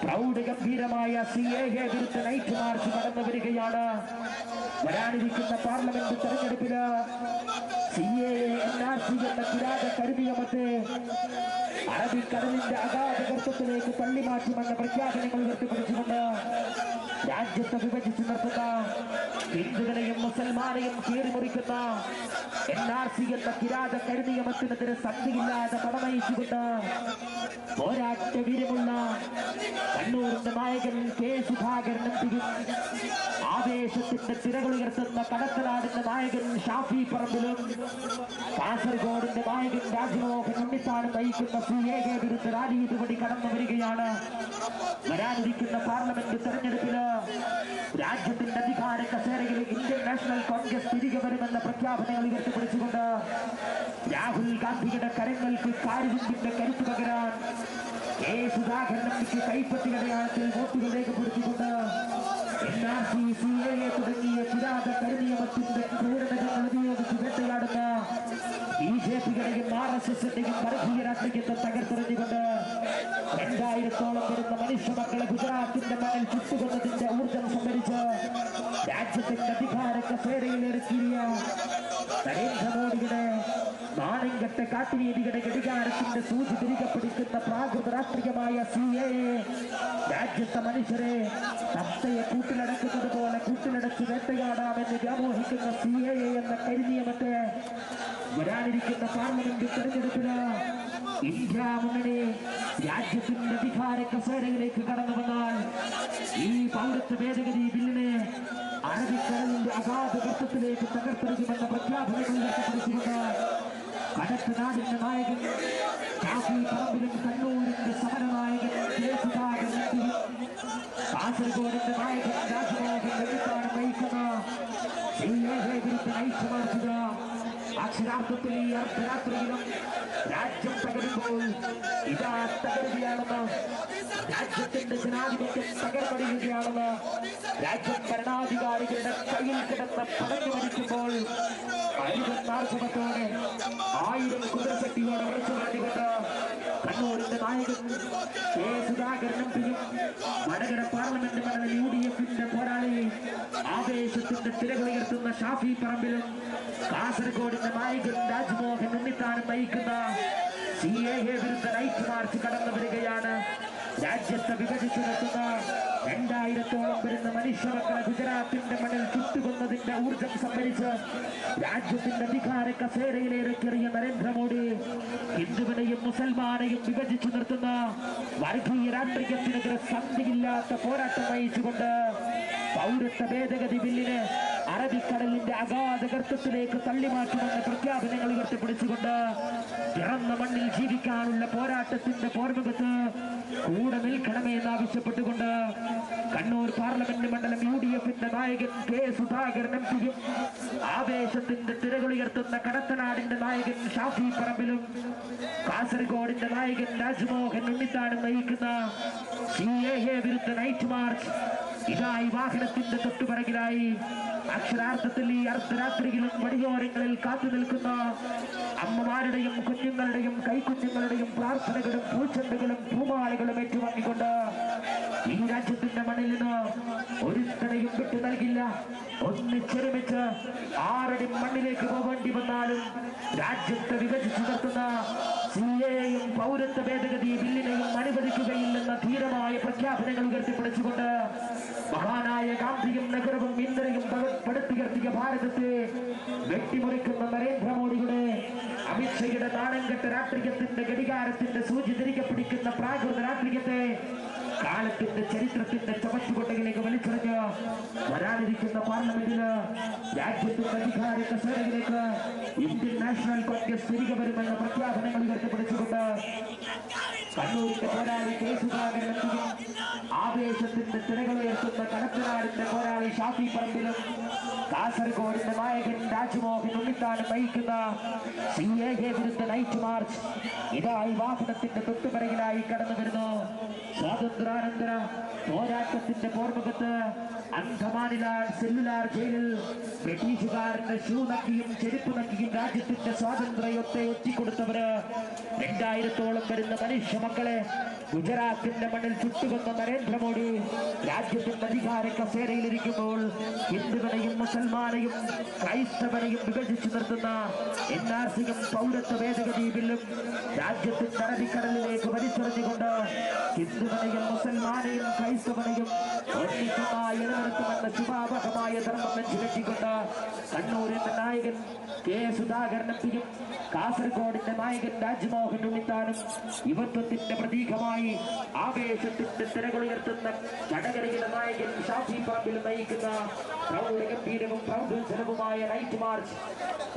പ്രൗഢഗംഭീരമായ CAA വിരുദ്ധ നൈറ്റ് മാർച്ച് കടന്നു വരികയാണ്. വരാനിരിക്കുന്ന പാർലമെന്റ് തെരഞ്ഞെടുപ്പില് CAA NRC എന്ന കിരാത കരുതിയമത്തെ അറബിക്കടലിന്റെ അഗാധ ഗർത്തത്തിലേക്ക് തള്ളിമാറ്റുമെന്ന പ്രഖ്യാപനങ്ങൾ ഉയർത്തിപ്പിടിച്ചുകൊണ്ട് രാജ്യത്തെ വിഭജിച്ചു നിർത്തുന്ന ഹിന്ദുക്കളെയും മുസൽമാനെയും കീറിമുറിക്കുന്ന NRC എന്ന കിരാത കരുനിയമത്തിനെതിരെ സന്ധിയില്ലാതെ പടനയിച്ചുകൊണ്ട് പോരാട്ട വീര്യമുള്ള കണ്ണൂരിന്റെ നായകൻ കെ സുധാകരനും ആവേശത്തിന്റെ തിരകളുയർത്തുന്ന കടത്തനാടിന്റെ നായകൻ ഷാഫി പറമ്പിലും കാസർഗോഡിന്റെ നായകൻ രാജ്മോഹൻ ഉണ്ണിത്താനും നയിക്കുന്ന CAA വിരുദ്ധ റാലി ഇതുവഴി കടന്നു വരികയാണ്. വരാനിരിക്കുന്ന പാർലമെന്റ് തെരഞ്ഞെടുപ്പില് രാജ്യത്തിന്റെ അധികാര കസേരയിൽ ഇന്ത്യൻ നാഷണൽ കോൺഗ്രസ് തിരികെ വരുമെന്ന പ്രഖ്യാപനങ്ങൾ ഉയർത്തിപ്പിടിച്ചുകൊണ്ട് രാഹുൽ ഗാന്ധിയുടെ കരങ്ങൾക്ക് കാരുവിന്റെ കരുത്തു പകരാൻ കെ സുധാകരനക്ക് കൈപ്പറ്റി അടയാളത്തിൽ വോട്ടുകൾ രേഖപ്പെടുത്തിക്കൊണ്ട് NRC CAA തുടങ്ങിയ കിരാത കരുനിയമത്തിന്റെ ക്രൂരതകൾ ഉപയോഗിച്ച് വേട്ടയാടുന്ന BJP-യുടെയും RSS-ന്റെയും വർഗീയ രാഷ്ട്രീയത്തെ തകർത്തെറിഞ്ഞുകൊണ്ട് 2000-ഓളം വരുന്ന മനുഷ്യ മക്കളെ ഗുജറാത്തിന്റെ മണ്ണിൽ ചുട്ടുകൊന്നതിന്റെ ഊർജം സംഭരിച്ച് രാജ്യത്തിന്റെ അധികാര കസേരയിലിറക്കിയ നരേന്ദ്രമോദിയുടെ നാണംകെട്ട കാട്ടുനീതിയുടെ ഘടികാരത്തിന്റെ സൂചി തിരികെ പിടിക്കുന്ന പ്രാകൃത രാഷ്ട്രീയമായ CAA രാജ്യത്തെ മനുഷ്യരെ സത്തയെ കൂട്ടിലടക്കുന്നത് പോലെ കൂട്ടിലടച്ച് വേട്ടയാടാമെന്ന് വ്യാമോഹിക്കുന്ന CAA എന്ന കരിനിയമത്തെ വരാനിരിക്കുന്ന പാർലമെന്റ് തെരഞ്ഞെടുപ്പിന് ഇന്ത്യ മുന്നണി രാജ്യത്തിന്റെ അധികാര കസേരയിലേക്ക് കടന്നു വന്നാൽ ഈ പൗരത്വ ഭേദഗതി ബില്ലിനെ അറബിക്കടലിന്റെ അഗാധ ഗർത്തത്തിലേക്ക് തകർത്തെറിയുമെന്ന പ്രഖ്യാപനങ്ങൾ ഉയർത്തിപ്പിടിച്ചുകൊണ്ട് കടത്തനാടിന്റെ നായകൻ ഷാഫി പറമ്പിലും കണ്ണൂരിന്റെ സമരനായകൻ കെ സുധാകരനും കാസർഗോഡിന്റെ നായകൻ രാജ്മോഹൻ ഉണ്ണിത്താൻ നയിക്കുന്ന CAA വിരുദ്ധ നൈറ്റ് മാർച്ചുക അക്ഷരാർത്ഥത്തിൽ ഈ അർദ്ധരാത്രിയിലും രാജ്യം തകരുമ്പോൾ ഇതാ തകരുകയാണെന്ന് രാജ്യത്തിന്റെ ജനാധിപത്യം തകർന്നടിയുകയാണെന്ന് രാജ്യം ഭരണാധികാരികളുടെ കയ്യിൽ കിടന്ന് പടഞ്ഞു മരിക്കുമ്പോൾ അരിവത്താർജവത്തോടെ 1000 കുതിരശക്തിയോടെ വിളിച്ചു പറഞ്ഞുകൊണ്ട് കണ്ണൂരിന്റെ നായകൻ കെ സുധാകരനും വടകര പാർലമെന്റ് മണ്ഡലം UDF-ന്റെ പോരാളി ആവേശത്തിന്റെ തിരകളുയർത്തുന്ന ഷാഫി പറമ്പിലും കാസർഗോഡിന്റെ നായകൻ രാജ്മോഹൻ ഉണ്ണിത്താനും നയിക്കുന്ന CAA വിരുദ്ധ നൈറ്റ് മാർച്ച് കടന്നു വരികയാണ്. രാജ്യത്തെ വിഭജിച്ചു നിർത്തുന്ന 2000-ഓളം വരുന്ന മനുഷ്യമക്കളെ ഗുജറാത്തിന്റെ മണ്ണിൽ ചുട്ടുകൊന്നതിന്റെ ഊർജം സംഭരിച്ച് രാജ്യത്തിന്റെ അധികാര കസേരയിലേറെക്കെറിയ നരേന്ദ്രമോദി ഹിന്ദുവിനെയും മുസൽമാനെയും വിഭജിച്ചു നിർത്തുന്ന വർഗീയ രാഷ്ട്രീയത്തിനെതിരെ സന്ധിയില്ലാത്ത പോരാട്ടം നയിച്ചുകൊണ്ട് പൗരത്വ ഭേദഗതി ബില്ലിന് അറബിക്കടലിന്റെ അഗാധ ഗർത്തത്തിലേക്ക് തള്ളിമാറ്റുമെന്ന പ്രഖ്യാപനങ്ങൾ ഉയർത്തിപ്പിടിച്ചുകൊണ്ട് പിറന്ന മണ്ണിൽ ജീവിക്കാനുള്ള പോരാട്ടത്തിന്റെ പോർമുഖത്ത് കൂടെ നിൽക്കണമെന്ന് ആവശ്യപ്പെട്ടുകൊണ്ട് കണ്ണൂർ പാർലമെന്റ് മണ്ഡലം UDF-ന്റെ നായകൻ കെ സുധാകരൻ MPയും ആവേശത്തിന്റെ തിരകളുയർത്തുന്ന കടത്തനാടിന്റെ നായകൻ ഷാഫി പറമ്പിലും കാസർഗോഡിന്റെ നായകൻ രാജ്മോഹൻ ഉണ്ണിത്താനും നയിക്കുന്ന CAA വിരുദ്ധ നൈറ്റ് മാർച്ച് ഇതായി വാഹനത്തിന്റെ തൊട്ടുപിറകിലായി അക്ഷരാർത്ഥത്തിൽ ഈ അർദ്ധരാത്രിയിലും വഴിയോരങ്ങളിൽ കാത്തു നിൽക്കുന്ന അമ്മമാരുടെയും കുഞ്ഞുങ്ങളുടെയും കൈക്കുഞ്ഞുങ്ങളുടെയും പ്രാർത്ഥനകളും പൂച്ചെണ്ടുകളും പൂമാലകളും ഏറ്റുവാങ്ങിക്കൊണ്ട് ഈ രാജ്യത്തിന്റെ മണ്ണിൽ നിന്ന് ഒരുത്തനെയും വിട്ടു നൽകില്ല. ഒന്നിച്ചൊരുമിച്ച് 6 അടി മണ്ണിലേക്ക് പോകേണ്ടി വന്നാലും രാജ്യത്തെ വിഭജിച്ചു നിർത്തുന്ന സിഎയും പൗരത്വ ഭേദഗതി ബില്ലിനെയും അനുവദിക്കുകയില്ലെന്ന ധീരമായ പ്രഖ്യാപനങ്ങൾ ഉയർത്തിപ്പിടിച്ചുകൊണ്ട് മഹാനായ ഗാന്ധിയും നെഹ്റുവും ഇന്ദിരയും പടുത്തുയർത്തിയ ഭാരതത്തെ വെട്ടിമുറിക്കുന്ന നരേന്ദ്രമോദിയുടെ അമിത്ഷയുടെ നാണംകെട്ട രാഷ്ട്രീയത്തിന്റെ ഘടികാരത്തിന്റെ സൂചി തിരികെ പിടിക്കുന്ന പ്രാകൃത രാഷ്ട്രീയത്തെ കാലത്തിന്റെ ചരിത്രത്തിന്റെ ചവറ്റുകൊട്ടയിലേക്ക് വലിച്ചെറിഞ്ഞ് വരാനിരിക്കുന്ന പാർലമെന്റില് രാജ്യത്തിന്റെ അധികാര കസേരയിലേക്ക് ഇന്ത്യൻ നാഷണൽ കോൺഗ്രസ് തിരികെ വരുമെന്ന പ്രഖ്യാപനങ്ങൾ ഉയർത്തിപ്പിടിച്ചുകൊണ്ട് കണ്ണൂരിന്റെ പോരാളി കെ സുധാകരൻ ആവേശത്തിന്റെ തിരകളുയർത്തുന്ന കടത്തനാടിന്റെ പോരാളി ഷാഫി പറമ്പിലും കാസർഗോഡിന്റെ നായകൻ രാജ്മോഹൻ ഉണ്ണിത്താനും നയിക്കുന്ന സിഎഎ വിരുദ്ധ നൈറ്റ് മാർച്ച് ഇതായി വാഹനത്തിന്റെ തൊട്ടുപിറകിലായി കടന്നു വരുന്നു. സ്വാതന്ത്ര്യാനന്തര പോരാട്ടത്തിന്റെ പോർമുഖത്ത് അന്ധമാനിലാൽ സെല്ലുലാർ ജയിലിൽ ബ്രിട്ടീഷുകാരന്റെ ഷൂ നക്കിയും ചെരുപ്പ് നക്കിയും രാജ്യത്തിന്റെ സ്വാതന്ത്ര്യമൊത്തെ ഒറ്റിക്കൊടുത്തവര് 2000-ഓളം വരുന്ന മനുഷ്യ മക്കളെ ഗുജറാത്തിന്റെ മണ്ണിൽ ചുട്ടുകൊന്ന നരേന്ദ്രമോദി രാജ്യത്തിന്റെ അധികാര കസേരയിലിരിക്കുമ്പോൾ ഹിന്ദുവിനെയും മുസൽമാനെയും ക്രൈസ്തവനെയും വിഭജിച്ചു നിർത്തുന്ന NRCയും പൗരത്വ ഭേദഗതി ബില്ലും രാജ്യത്തിന്റെ അറബിക്കടലിലേക്ക് വലിച്ചെറിഞ്ഞുകൊണ്ട് ഹിന്ദുവിനെയും മുസൽമാനെയും ക്രൈസ്തവനെയും ഒന്നിച്ചമായി നിലനിർത്തുമെന്ന ശുഭാവഹമായ ധർമ്മം നെഞ്ചിലെത്തിക്കൊണ്ട് കണ്ണൂരിന്റെ നായകൻ കെ സുധാകരൻ എത്തിയും കാസർഗോഡിന്റെ നായകൻ രാജ്മോഹൻ ഉണ്ണിത്താനും യുവത്വത്തിന്റെ പ്രതീകമായി ആവേശത്തിന്റെ തിരകളുയർത്തുന്ന വടകരയിലെ നായകൻ ഷാഫി പറമ്പിൽ നയിക്കുന്ന പ്രൗഢഗംഭീരവും പ്രൗഢോജ്വലവുമായ നൈറ്റ് മാർച്ച്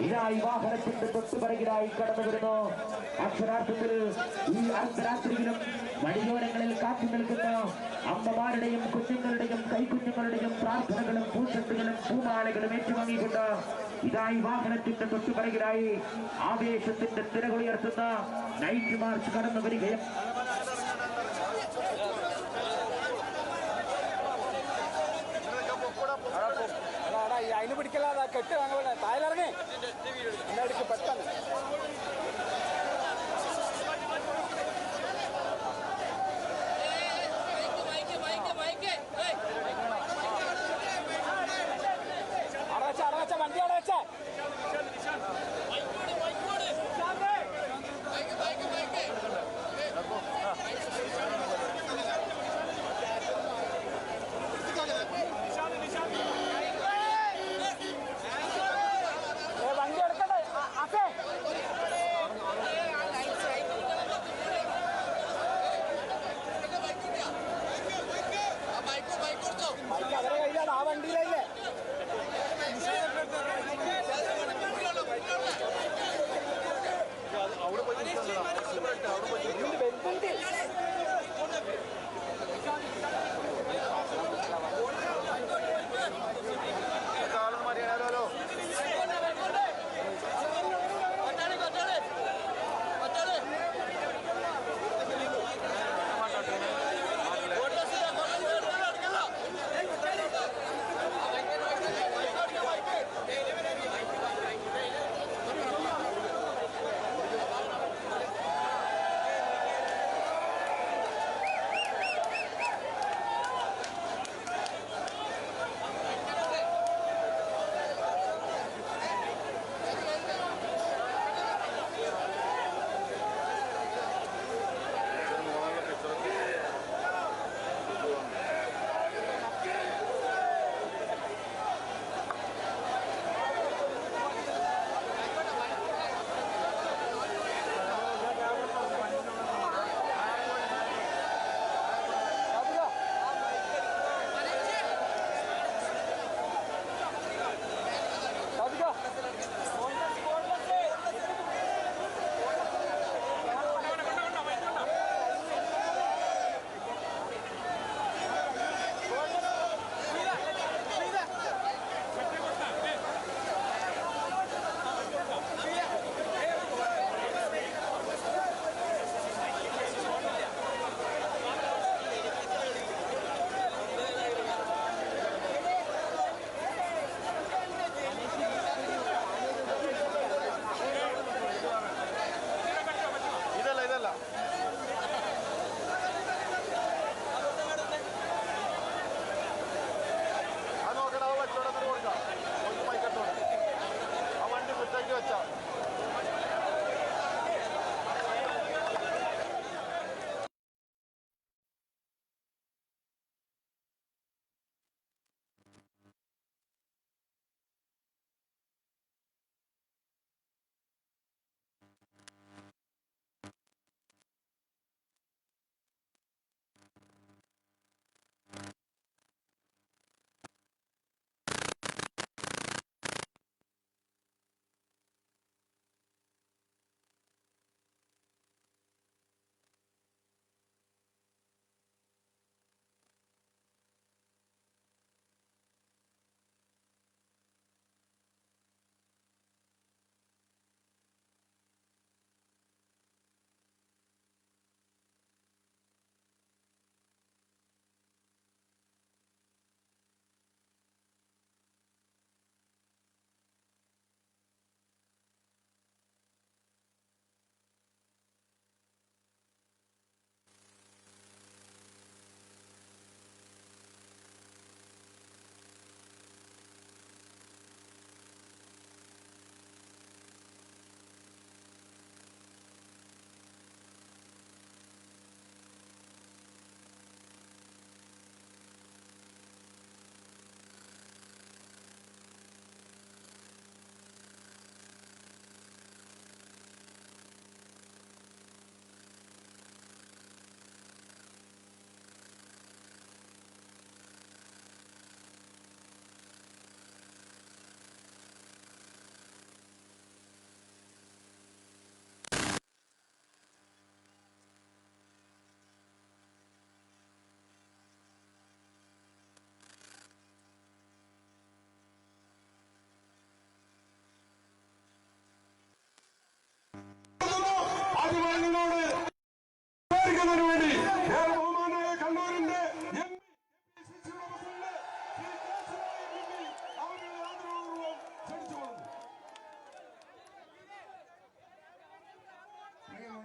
ഇതായി വാഹനത്തിന്റെ തൊട്ടുപിറകിലായി കടന്നു വരുന്നു. അക്ഷരാർത്ഥത്തിൽ ഈ അർദ്ധരാത്രിയിലും വഴിയോരങ്ങളിൽ കാത്തു നിൽക്കുന്ന അമ്മമാരുടെയും കുഞ്ഞുങ്ങളുടെയും കൈക്കുഞ്ഞുങ്ങളുടെയും പ്രാർത്ഥനകളും പൂച്ചെണ്ടുകളും പൂമാലകളും ഏറ്റുവാങ്ങിക്കൊണ്ട് ഇതായി വാഹനത്തിന്റെ തൊട്ടുപിറകിലായി ആവേശത്തിന്റെ തിരകളുയർത്തുന്ന നൈറ്റ് മാർച്ച് കടന്നു വരികയും അതിന് പിടിക്കലാ കെട്ട് വാങ്ങ താഴെ എന്നടിക്ക് പെട്ടെന്ന് അടവച്ച വണ്ടി അടവച്ച വണ്ടി എടുക്കട്ടെ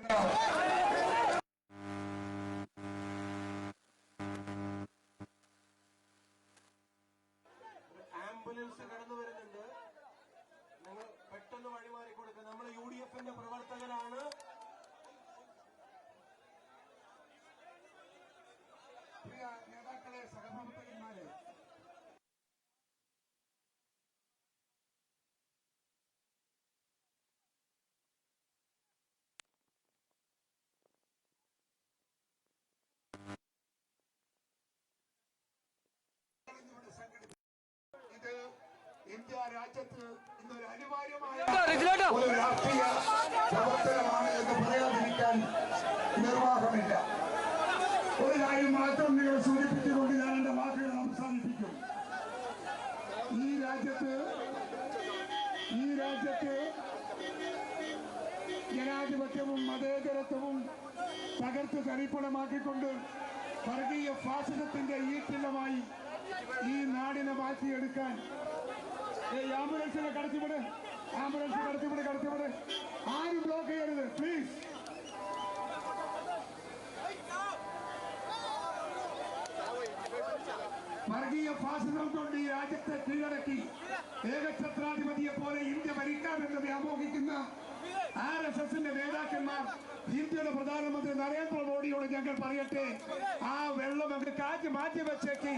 ആംബുലൻസ് കടന്നു വരുന്നുണ്ട്. നിങ്ങൾ പെട്ടെന്ന് വഴിമാറി കൊടുക്കുക. നമ്മൾ UDFന്റെ പ്രവർത്തകരാണ്. പ്രിയ നേതാക്കളെ, സഹപ്രവർത്തകന്മാരെ, ഇത് ഇന്ത്യ രാജ്യത്ത് ഇന്നൊരു അനിവാര്യമായ ഒരു രാഷ്ട്രീയ പ്രവർത്തനമാണ് എന്ന് പറയാതിരിക്കാൻ നിർവാഹമില്ല. ഒരു കാര്യം മാത്രം നിങ്ങൾ സൂചിപ്പിച്ചുകൊണ്ട് ഞാൻ എന്റെ വാക്കുകൾ അവസാനിപ്പിക്കും. ഈ രാജ്യത്ത് ജനാധിപത്യവും മതേതരത്വവും തകർത്ത് തരിപ്പണമാക്കിക്കൊണ്ട് വർഗീയ ഫാസിസത്തിന്റെ ഈറ്റില്ലമായി ഈ നാടിനെ മാറ്റിയെടുക്കാൻ ആംബുലൻസിനെ കടത്തിവിട്. ആരും ബ്ലോക്ക് ചെയ്യരുത്, പ്ലീസ്. വർഗീയ ഫാസിസം കൊണ്ട് ഈ രാജ്യത്തെ കീഴടക്കി ഏകഛത്രാധിപതിയെ പോലെ ഇന്ത്യ ഭരിക്കാമെന്ന് വ്യാമോഹിക്കുന്ന RSSന്റെ നേതാക്കന്മാർ ഇന്ത്യയുടെ പ്രധാനമന്ത്രി നരേന്ദ്രമോദിയോട് ഞങ്ങൾ പറയട്ടെ, ആ വെള്ളം അവർക്ക് കാറ്റ് മാറ്റി വെച്ചേക്ക്.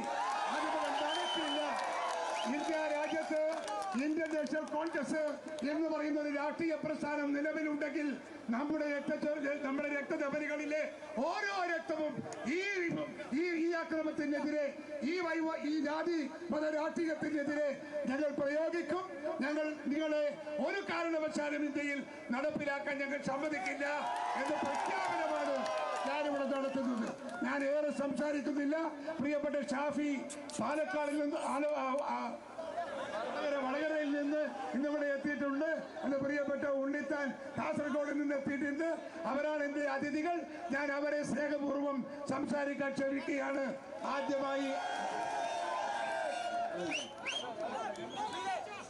അതുപോലെ നടക്കില്ല. ഇന്ത്യ രാജ്യത്ത് ഇന്ത്യൻ നാഷണൽ കോൺഗ്രസ് എന്ന് പറയുന്ന ഒരു രാഷ്ട്രീയ പ്രസ്ഥാനം നിലവിലുണ്ടെങ്കിൽ നമ്മുടെ രക്തധമനികളിലെ ഓരോ രക്തവും ഈ അക്രമത്തിനെതിരെ, ഈ ജാതി മത രാഷ്ട്രീയത്തിനെതിരെ ഞങ്ങൾ പ്രയോഗിക്കും. നിങ്ങളെ ഒരു കാരണവശാലും ഇന്ത്യയിൽ നടപ്പിലാക്കാൻ ഞങ്ങൾ സമ്മതിക്കില്ല എന്ന പ്രഖ്യാപനമാണ് ഞാനിവിടെ നടത്തുന്നത്. ഞാൻ ഏറെ സംസാരിക്കുന്നില്ല. പ്രിയപ്പെട്ട ഷാഫി പാലക്കാടിൽ നിന്ന് വടകരയിൽ നിന്ന് ഇന്നിവിടെ എത്തിയിട്ടുണ്ട്. എന്റെ പ്രിയപ്പെട്ട ഉണ്ണിത്താൻ കാസർഗോഡിൽ നിന്ന് എത്തിയിട്ടുണ്ട്. അവരാണ് എന്റെ അതിഥികൾ. ഞാൻ അവരെ സ്നേഹപൂർവ്വം സംസാരിക്കാൻ ക്ഷണിക്കുകയാണ്. ആദ്യമായി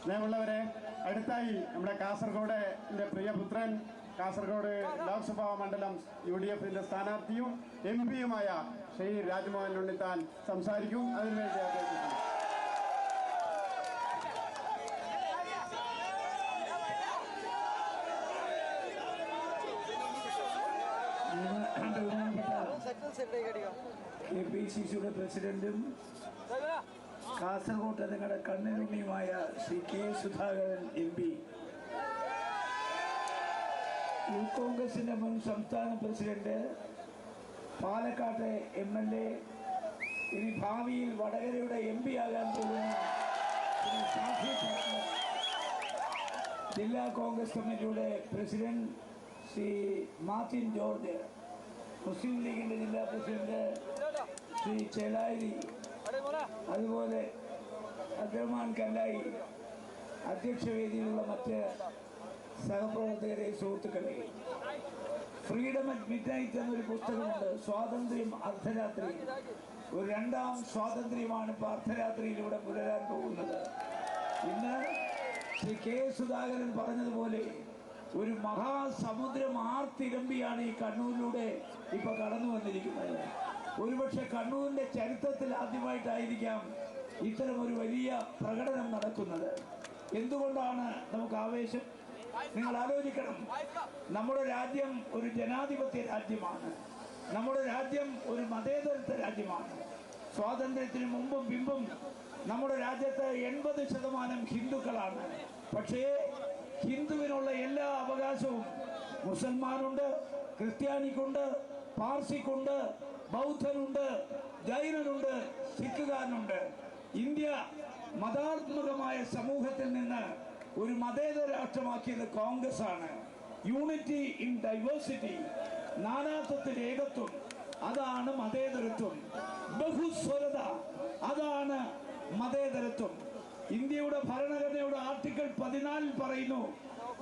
സ്നേഹമുള്ളവരെ, അടുത്തായി നമ്മുടെ കാസർഗോഡിന്റെ പ്രിയപുത്രൻ, കാസർഗോഡ് ലോക്സഭാ മണ്ഡലം UDFന്റെ സ്ഥാനാർത്ഥിയും MP-യുമായ ശ്രീ രാജ്മോഹൻ ഉണ്ണിത്താൻ സംസാരിക്കും. അതിനുവേണ്ടി അദ്ദേഹം KPCCയുടെ പ്രസിഡന്റും കാസർഗോഡ് നിങ്ങളുടെ കണ്ണിനുണ്ണിയുമായ Shri K. Sudhakaran MP, youth കോൺഗ്രസിന്റെ മുൻ സംസ്ഥാന പ്രസിഡന്റ്, പാലക്കാട്ടെ MLA, ഇനി ഭാവിയിൽ വടകരയുടെ MP ആകാൻ പോകുന്ന ശ്രീ ഷാഫി പറമ്പിൽ, ജില്ലാ കോൺഗ്രസ് കമ്മിറ്റിയുടെ പ്രസിഡന്റ് ശ്രീ മാർട്ടിൻ ജോർജ്, മുസ്ലിം ലീഗിന്റെ ജില്ലാ പ്രസിഡന്റ് ശ്രീ ചേലാരി, അതുപോലെ അബ്ദുറഹ്മാൻ കല്ലായി, അധ്യക്ഷവേദിയിലുള്ള മറ്റ് സഹപ്രവർത്തകരെ, സുഹൃത്തുക്കളെ, ഫ്രീഡം അറ്റ് മിഡ്നൈറ്റ് എന്നൊരു പുസ്തകമുണ്ട്. സ്വാതന്ത്ര്യം അർദ്ധരാത്രി. ഒരു രണ്ടാം സ്വാതന്ത്ര്യമാണ് ഇപ്പോൾ അർദ്ധരാത്രിയിലൂടെ പുലരാൻ പോകുന്നത്. ഇന്ന് ശ്രീ K. സുധാകരൻ പറഞ്ഞതുപോലെ ഒരു മഹാസമുദ്രം ആർത്തിരമ്പിയാണ് ഈ കണ്ണൂരിലൂടെ ഇപ്പൊ കടന്നു വന്നിരിക്കുന്നത്. ഒരുപക്ഷെ കണ്ണൂരിന്റെ ചരിത്രത്തിൽ ആദ്യമായിട്ടായിരിക്കാം ഇത്തരം ഒരു വലിയ പ്രകടനം നടക്കുന്നത്. എന്തുകൊണ്ടാണ് നമുക്ക് ആവേശം? നിങ്ങൾ ആലോചിക്കണം. നമ്മുടെ രാജ്യം ഒരു ജനാധിപത്യ രാജ്യമാണ്. നമ്മുടെ രാജ്യം ഒരു മതേതരത്വ രാജ്യമാണ്. സ്വാതന്ത്ര്യത്തിന് മുമ്പും പിമ്പും നമ്മുടെ രാജ്യത്ത് 80% ഹിന്ദുക്കളാണ്. പക്ഷേ ഹിന്ദുവിനുള്ള എല്ലാ അവകാശവും മുസൽമാനുണ്ട്, ക്രിസ്ത്യാനിക്കുണ്ട്, പാർസിക്കുണ്ട്, ബൗദ്ധനുണ്ട്, ജൈനനുണ്ട്, സിഖുകാരനുണ്ട്. ഇന്ത്യ മതാത്മകമായ സമൂഹത്തിൽ നിന്ന് ഒരു മതേതര രാഷ്ട്രമാക്കിയത് കോൺഗ്രസ് ആണ്. യൂണിറ്റി ഇൻ ഡൈവേഴ്സിറ്റി, നാനാത്വത്തിൽ ഏകത്വം, അതാണ് മതേതരത്വം. ബഹുസ്വരത, അതാണ് മതേതരത്വം. ഇന്ത്യയുടെ ഭരണഘടനയുടെ ആർട്ടിക്കിൾ 14 പറയുന്നു,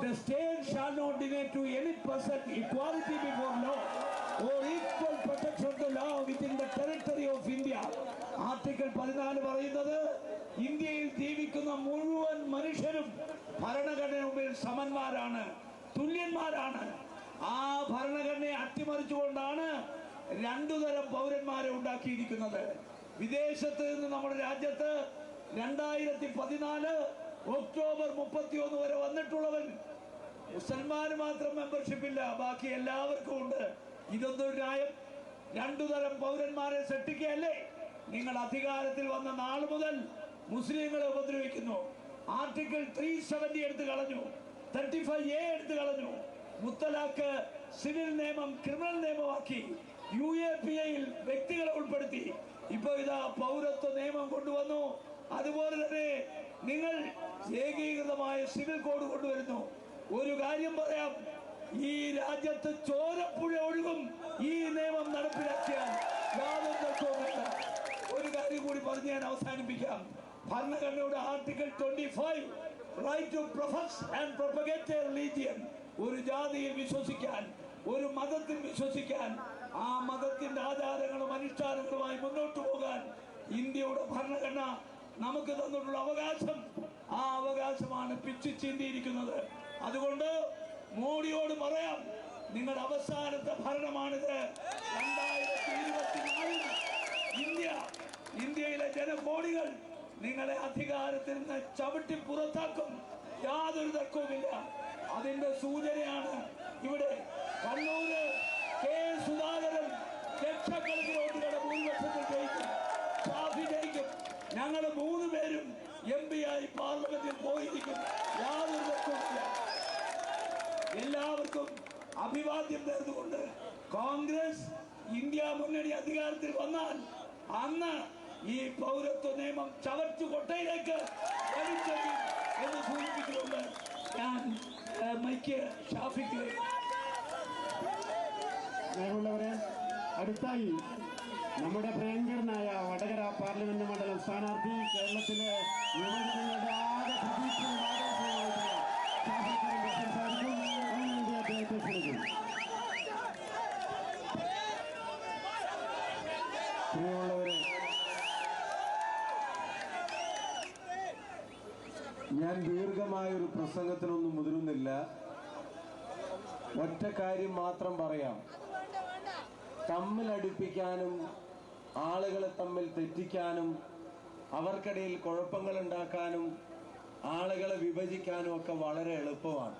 the state shall not deny to any person equality before law or equal protection of the law within the territory of India. Article 14 പറയുന്നത് ഇന്ത്യയിൽ ജീവിക്കുന്ന മുഴുവൻ മനുഷ്യരും ഭരണഘടന മുമ്പിൽ സമന്മാരാണ്, തുല്യന്മാരാണ്. ആ ഭരണഘടന അതിനെ അട്ടിമറിച്ചുകൊണ്ടാണ് രണ്ടു തരം പൗരന്മാരെ ഉണ്ടാക്കിയിരിക്കുന്നത്. വിദേശത്ത് നിന്ന് നമ്മുടെ രാജ്യത്ത് 2014 ഒക്ടോബർ 31 വരെ വന്നിട്ടുള്ളവൻ മുസൽമാന് മാത്രം മെമ്പർഷിപ്പ് ഇല്ല, ബാക്കി എല്ലാവർക്കും ഉണ്ട്. ഇതൊന്നും ന്യായം? രണ്ടു തരം പൗരന്മാരെ സൃഷ്ടിക്കുകയല്ലേ? നിങ്ങൾ അധികാരത്തിൽ വന്ന നാൾ മുതൽ മുസ്ലിങ്ങളെ ഉപദ്രവിക്കുന്നു. ആർട്ടിക്കിൾ 370 എടുത്തു കളഞ്ഞു, 35A എടുത്തു കളഞ്ഞു, മുത്തലാഖ് സിവിൽ നിയമം ക്രിമിനൽ നിയമമാക്കി, UAPAയിൽ വ്യക്തികളെ ഉൾപ്പെടുത്തി. ഇപ്പൊ ഇതാ പൗരത്വ നിയമം കൊണ്ടുവന്നു. അതുപോലെ തന്നെ നിങ്ങൾ ഏകീകൃതമായ സിവിൽ കോഡ് കൊണ്ടുവരുന്നു. ഒരു കാര്യം പറയാം, ഈ രാജ്യത്ത് ചോരപ്പുഴ ഒഴുകും ഈ നിയമം നടപ്പിലാക്കിയാൽ. യാതൊരു തർക്കവുമില്ല. ഒരു കാര്യം കൂടി പറഞ്ഞ് ഞാൻ അവസാനിപ്പിക്കാം. ഭരണഘടനയുടെ article 25 right to profess and propagate a religion, ഒരു ജാതിയിൽ വിശ്വസിക്കാൻ, ഒരു മതത്തിൽ വിശ്വസിക്കാൻ, ആ മതത്തിന്റെ ആചാരങ്ങളും അനുഷ്ഠാനങ്ങളുമായി മുന്നോട്ട് പോകാൻ ഇന്ത്യയുടെ ഭരണഘടന നമുക്ക് തന്നിട്ടുള്ള അവകാശം, ആ അവകാശമാണ് പിച്ചു ചീന്തിയിരിക്കുന്നത്. അതുകൊണ്ട് മോഡിയോട് പറയാം, നിങ്ങളുടെ അവസാനത്തെ ഭരണമാണിത്. 2024 ഇന്ത്യയിലെ ജനകോടികൾ നിങ്ങളെ അധികാരത്തിൽ നിന്ന് ചവിട്ടി പുറത്താക്കും. യാതൊരു തർക്കവുമില്ല. അതിന്റെ സൂചനയാണ് ഇവിടെ കണ്ണൂര് കെ സുധാകരൻ ലക്ഷക്കണക്കിന് വോട്ടുകളുടെ ഭൂരിപക്ഷത്തിൽ ജയിക്കും, ഷാഫി ജയിക്കും. ഞങ്ങൾ 3 പേരും MP ആയി പാർലമെന്റിൽ പോയിരിക്കും. യാതൊരു തർക്കവുമില്ല. എല്ലാവർക്കും അഭിവാദ്യം നേർന്നുകൊണ്ട് കോൺഗ്രസ് ഇന്ത്യ മുന്നണി അധികാരത്തിൽ വന്നാൽ അന്ന് ഈ പൗരത്വ നിയമം ചവച്ചു കൊട്ടയിലേക്ക് വലിച്ചെറിയും എന്ന് സൂചിപ്പിച്ചുകൊണ്ട് ഞാൻ മൈക്ക് ഷാഫിക്ക്. സ്നേഹമുള്ളവരെ, അടുത്തായി നമ്മുടെ പ്രിയങ്കരനായ വടകര പാർലമെന്റ് മണ്ഡലം സ്ഥാനാർത്ഥി, കേരളത്തിലെ യുവജനങ്ങളുടെ ആകെ പ്രതീക്ഷയും ആദർശവുമായിട്ടുള്ള ഷാഫിക്കാരൻ സംസാരിക്കും. അതിനുവേണ്ടി അദ്ദേഹത്തെ ക്ഷണിക്കും. പ്രിയമുള്ളവരെ, ഞാൻ ദീർഘമായൊരു പ്രസംഗത്തിനൊന്നും മുതിരുന്നില്ല. ഒറ്റ കാര്യം മാത്രം പറയാം. തമ്മിലടിപ്പിക്കാനും ആളുകളെ തമ്മിൽ തെറ്റിക്കാനും അവർക്കിടയിൽ കുഴപ്പങ്ങൾ ഉണ്ടാക്കാനും ആളുകളെ വിഭജിക്കാനും ഒക്കെ വളരെ എളുപ്പമാണ്.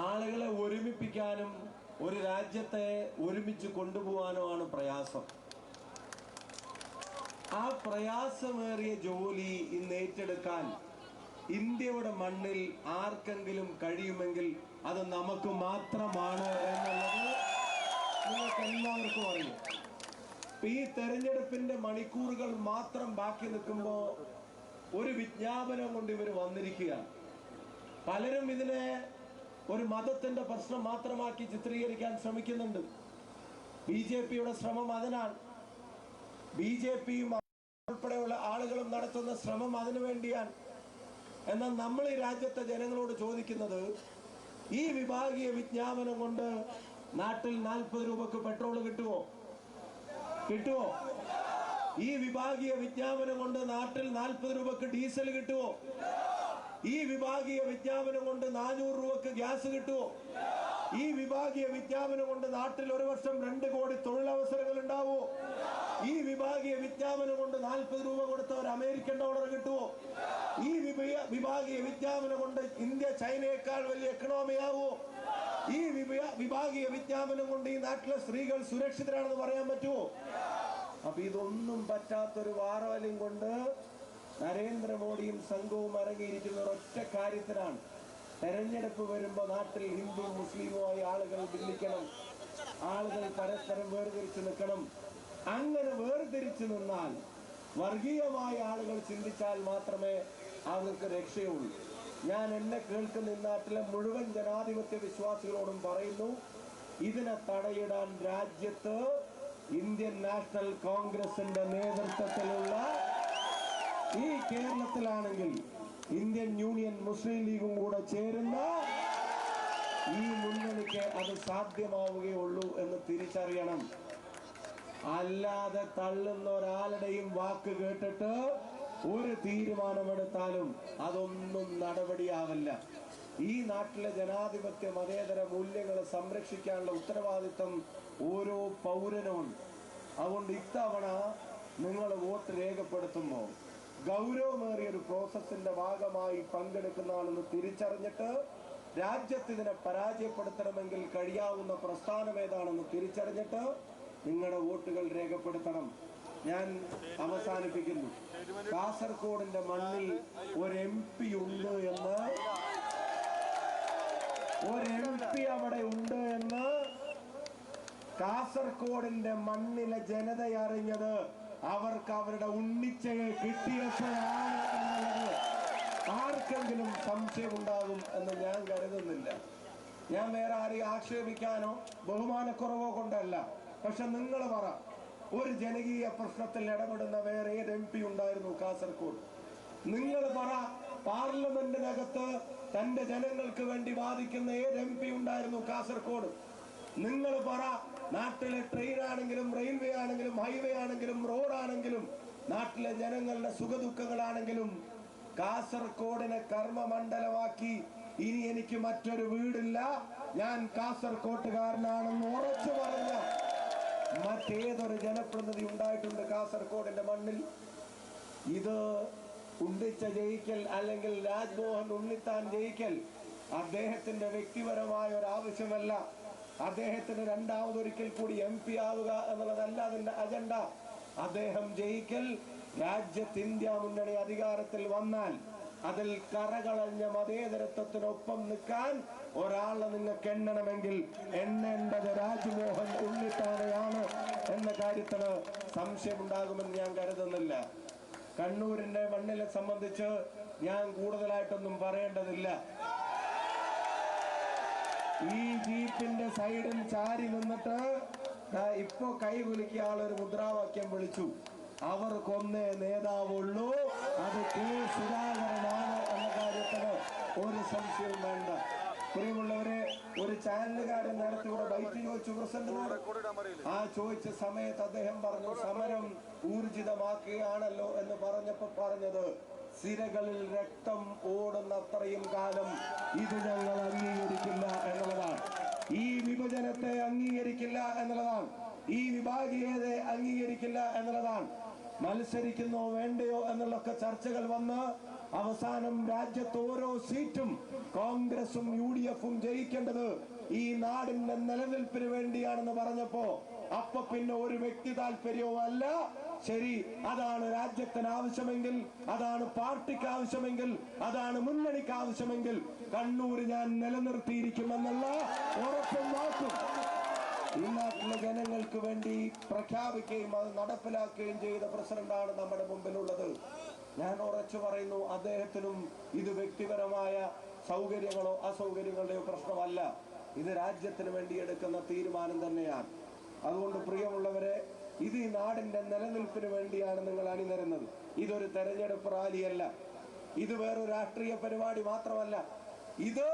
ആളുകളെ ഒരുമിപ്പിക്കാനും ഒരു രാജ്യത്തെ ഒരുമിച്ച് കൊണ്ടുപോകാനുമാണ് പ്രയാസം. ആ പ്രയാസമേറിയ ജോലി ഇന്ന് ഏറ്റെടുക്കാൻ ഇന്ത്യയുടെ മണ്ണിൽ ആർക്കെങ്കിലും കഴിയുമെങ്കിൽ അത് നമുക്ക് മാത്രമാണ് എന്നുള്ളത് നിങ്ങൾക്ക് എല്ലാവർക്കും അറിയാം. ഈ തെരഞ്ഞെടുപ്പിന്റെ മണിക്കൂറുകൾ മാത്രം ബാക്കി നിൽക്കുമ്പോൾ ഒരു വിജ്ഞാപനം കൊണ്ട് ഇവർ വന്നിരിക്കുകയാണ്. പലരും ഇതിനെ ഒരു മതത്തിന്റെ പ്രശ്നം മാത്രമാക്കി ചിത്രീകരിക്കാൻ ശ്രമിക്കുന്നുണ്ട്. BJPയുടെ ശ്രമം അതിനാണ്. BJPയും ഉൾപ്പെടെയുള്ള ആളുകളും നടത്തുന്ന ശ്രമം അതിനു വേണ്ടിയാണ്. എന്നാൽ നമ്മൾ ഈ രാജ്യത്തെ ജനങ്ങളോട് ചോദിക്കുന്നത്, ഈ വിഭാഗീയ വിജ്ഞാപനം കൊണ്ട് നാട്ടിൽ 40 രൂപക്ക് പെട്രോൾ കിട്ടുമോ? ഈ വിഭാഗീയ വിജ്ഞാപനം കൊണ്ട് നാട്ടിൽ 40 രൂപക്ക് ഡീസൽ കിട്ടുമോ? ഈ വിഭാഗീയ വിജ്ഞാപനം കൊണ്ട് 400 രൂപക്ക് ഗ്യാസ് കിട്ടുമോ? ഈ വിഭാഗീയ വിജ്ഞാപനം കൊണ്ട് നാട്ടിൽ ഒരു വർഷം 2 കോടി തൊഴിലവസരങ്ങൾ ഉണ്ടാവുമോ? ഈ വിഭാഗീയ വിജ്ഞാപനം കൊണ്ട് 40 രൂപ കൊടുത്ത ഒരു അമേരിക്കൻ ഡോളർ കിട്ടുമോ? ഈ വിഭാഗീയ വിജ്ഞാപനം കൊണ്ട് ഇന്ത്യ ചൈനയേക്കാൾ വലിയ എക്കണോമി ആവുമോ? ഈ വിഭാഗീയ വിജ്ഞാപനം കൊണ്ട് ഈ നാട്ടിലെ സ്ത്രീകൾ സുരക്ഷിതരാണെന്ന് പറയാൻ പറ്റുമോ? അപ്പൊ ഇതൊന്നും പറ്റാത്തൊരു വാറവലും കൊണ്ട് നരേന്ദ്രമോദിയും സംഘവും ഇറങ്ങിയിരിക്കുന്ന ഒരൊറ്റ കാര്യത്തിനാണ്. തെരഞ്ഞെടുപ്പ് വരുമ്പോ നാട്ടിൽ ഹിന്ദു മുസ്ലിമുമായി ആളുകൾ ഭിന്നിക്കണം, ആളുകൾ പരസ്പരം വേർതിരിച്ചു നിൽക്കണം. അങ്ങനെ വേർതിരിച്ചു നിന്നാൽ, വർഗീയമായ ആളുകൾ ചിന്തിച്ചാൽ മാത്രമേ അവർക്ക് രക്ഷയുള്ളൂ. ഞാൻ എന്നെ കേൾക്കുന്ന ഈ നാട്ടിലെ മുഴുവൻ ജനാധിപത്യ വിശ്വാസികളോടും പറയുന്നു, ഇതിനെ തടയിടാൻ രാജ്യത്ത് ഇന്ത്യൻ നാഷണൽ കോൺഗ്രസിന്റെ നേതൃത്വത്തിലുള്ള ഈ കേരളത്തിലാണെങ്കിൽ ഇന്ത്യൻ യൂണിയൻ മുസ്ലിം ലീഗും കൂടെ ചേരുന്ന ഈ മുന്നണിക്ക് അത് സാധ്യമാവുകയുള്ളൂ എന്ന് തിരിച്ചറിയണം. അല്ലാതെ തള്ളുന്ന ഒരാളുടെയും വാക്ക് കേട്ടിട്ട് ഒരു തീരുമാനമെടുത്താലും അതൊന്നും നടപടിയാവില്ല. ഈ നാട്ടിലെ ജനാധിപത്യ മതേതര മൂല്യങ്ങൾ സംരക്ഷിക്കാനുള്ള ഉത്തരവാദിത്വം ഓരോ പൗരനുമുണ്ട്. അതുകൊണ്ട് ഇത്തവണ നിങ്ങൾ വോട്ട് രേഖപ്പെടുത്തുമ്പോൾ ഗൗരവമേറിയ ഒരു പ്രോസസ്സിന്റെ ഭാഗമായി പങ്കെടുക്കുന്നതാണെന്ന് തിരിച്ചറിഞ്ഞിട്ട് രാജ്യത്ത് ഇതിനെ പരാജയപ്പെടുത്തണമെങ്കിൽ കഴിയാവുന്ന പ്രസ്ഥാനം ഏതാണെന്ന് തിരിച്ചറിഞ്ഞിട്ട് നിങ്ങളുടെ വോട്ടുകൾ രേഖപ്പെടുത്തണം. ഞാൻ അവസാനിപ്പിക്കുന്നു. കാസർഗോഡിന്റെ മണ്ണിൽ ഒരു MP ഉണ്ട് എന്ന്, ഒരു MP അവിടെ ഉണ്ട് എന്ന് കാസർഗോഡിന്റെ മണ്ണിലെ ജനത അറിഞ്ഞത് അവർക്ക് അവരുടെ ഉണ്ണിച്ചയെ കിട്ടിയപ്പോഴാണ് എന്നുള്ളത് ആർക്കെങ്കിലും സംശയമുണ്ടാകും എന്ന് ഞാൻ കരുതുന്നില്ല. ഞാൻ വേറെ ആരെയും ആക്ഷേപിക്കാനോ ബഹുമാനക്കുറവോ കൊണ്ടല്ല. പക്ഷെ നിങ്ങൾ പറ, ഒരു ജനകീയ പ്രശ്നത്തിൽ ഇടപെടുന്ന വേറെ ഏത് MP ഉണ്ടായിരുന്നു കാസർഗോഡ്? നിങ്ങൾ പറ, പാർലമെന്റിനകത്ത് തന്റെ ജനങ്ങൾക്ക് വേണ്ടി വാദിക്കുന്ന ഏത് MP ഉണ്ടായിരുന്നു കാസർഗോഡ്? നിങ്ങൾ പറ, നാട്ടിലെ ട്രെയിൻ ആണെങ്കിലും റെയിൽവേ ആണെങ്കിലും ഹൈവേ ആണെങ്കിലും റോഡാണെങ്കിലും നാട്ടിലെ ജനങ്ങളുടെ സുഖദുഃഖങ്ങളാണെങ്കിലും കാസർഗോഡിനെ കർമ്മമണ്ഡലമാക്കി ഇനി എനിക്ക് മറ്റൊരു വീടില്ല, ഞാൻ കാസർഗോട്ടുകാരനാണെന്ന് ഉറച്ചു പറഞ്ഞ മറ്റേതൊരു ജനപ്രതിനിധി ഉണ്ടായിട്ടുണ്ട് കാസർഗോഡിന്റെ മണ്ണിൽ? ഇത് ഉണ്ണിച്ച ജയിക്കൽ അല്ലെങ്കിൽ രാജ്മോഹൻ ഉണ്ണിത്താൻ ജയിക്കൽ അദ്ദേഹത്തിന്റെ വ്യക്തിപരമായ ഒരു ആവശ്യമല്ല. അദ്ദേഹത്തിന് രണ്ടാമതൊരിക്കൽ കൂടി MP ആവുക എന്നുള്ളതല്ല അതിന്റെ അജണ്ട. അദ്ദേഹം ജയിക്കൽ രാജ്യത്ത് ഇന്ത്യ മുന്നണി അധികാരത്തിൽ വന്നാൽ അതിൽ കറകളഞ്ഞ മതേതരത്വത്തിനൊപ്പം നിൽക്കാൻ ഒരാളെ നിങ്ങൾക്ക് എണ്ണണമെങ്കിൽ എണ്ണേണ്ടത് രാജ്മോഹൻ ഉണ്ണിത്താനെയാണ് എന്ന കാര്യത്തിന് സംശയമുണ്ടാകുമെന്ന് ഞാൻ കരുതുന്നില്ല. കണ്ണൂരിന്റെ മണ്ണിനെ സംബന്ധിച്ച് ഞാൻ കൂടുതലായിട്ടൊന്നും പറയേണ്ടതില്ല. ഈ ജീപ്പിന്റെ സൈഡിൽ ചാരി നിന്നിട്ട് ഇപ്പൊ കൈ കുലുക്കിയ ആളൊരു മുദ്രാവാക്യം വിളിച്ചു, അവർക്കൊന്നേ നേതാവുള്ളൂ, അത് K. സുധാകരനാണ് എന്ന കാര്യത്തിന് ഒരു സംശയവും വേണ്ട. പ്രിയമുള്ളവരെ, ഒരു ചാനലുകാരൻ നേരത്തെ ഇവിടെ ബൈറ്റ് ചോദിച്ചു പ്രസിഡന്റിനോട്. ആ ചോദിച്ച സമയത്ത് അദ്ദേഹം പറഞ്ഞു, സമരം ഊർജിതമാക്കുകയാണല്ലോ എന്ന് പറഞ്ഞപ്പോ പറഞ്ഞത്, സിരകളിൽ രക്തം ഓടുന്നത്രയും കാലം ഇത് ഞങ്ങൾ അംഗീകരിക്കില്ല എന്നുള്ളതാണ്. ഈ വിഭജനത്തെ അംഗീകരിക്കില്ല എന്നുള്ളതാണ്. ഈ വിഭാഗീയതയെ അംഗീകരിക്കില്ല എന്നുള്ളതാണ്. മത്സരിക്കുന്നോ വേണ്ടയോ എന്നുള്ളൊക്കെ ചർച്ചകൾ വന്ന് അവസാനം രാജ്യത്ത് ഓരോ സീറ്റും കോൺഗ്രസും UDF-ഉം ജയിക്കേണ്ടത് ഈ നാടിന്റെ നിലനിൽപ്പിന് വേണ്ടിയാണെന്ന് പറഞ്ഞപ്പോ അപ്പൊ പിന്നെ ഒരു വ്യക്തി താല്പര്യവും അല്ല. ശരി, അതാണ് രാജ്യത്തിന് ആവശ്യമെങ്കിൽ, അതാണ് പാർട്ടിക്ക് ആവശ്യമെങ്കിൽ, അതാണ് മുന്നണിക്ക് ആവശ്യമെങ്കിൽ കണ്ണൂർ ഞാൻ നിലനിർത്തിയിരിക്കുമെന്നുള്ള ഉറപ്പും വാക്കും ഈ നാട്ടിലെ ജനങ്ങൾക്ക് വേണ്ടി പ്രഖ്യാപിക്കുകയും അത് നടപ്പിലാക്കുകയും ചെയ്ത പ്രസിഡന്റാണ് നമ്മുടെ മുമ്പിലുള്ളത്. ഞാൻ ഉറച്ചു പറയുന്നു, അദ്ദേഹത്തിനും ഇത് വ്യക്തിപരമായ സൗകര്യങ്ങളോ അസൗകര്യങ്ങളുടെയോ പ്രശ്നമല്ല. ഇത് രാജ്യത്തിന് വേണ്ടി എടുക്കുന്ന തീരുമാനം തന്നെയാണ്. അതുകൊണ്ട് പ്രിയമുള്ളവരെ, ഇത് ഈ നാടിന്റെ നിലനിൽപ്പിന് വേണ്ടിയാണ് നിങ്ങൾ അണിനിരുന്നത്. ഇതൊരു തെരഞ്ഞെടുപ്പ് റാലിയല്ല, ഇത് വേറൊരു രാഷ്ട്രീയ പരിപാടി മാത്രമല്ല. ഇത്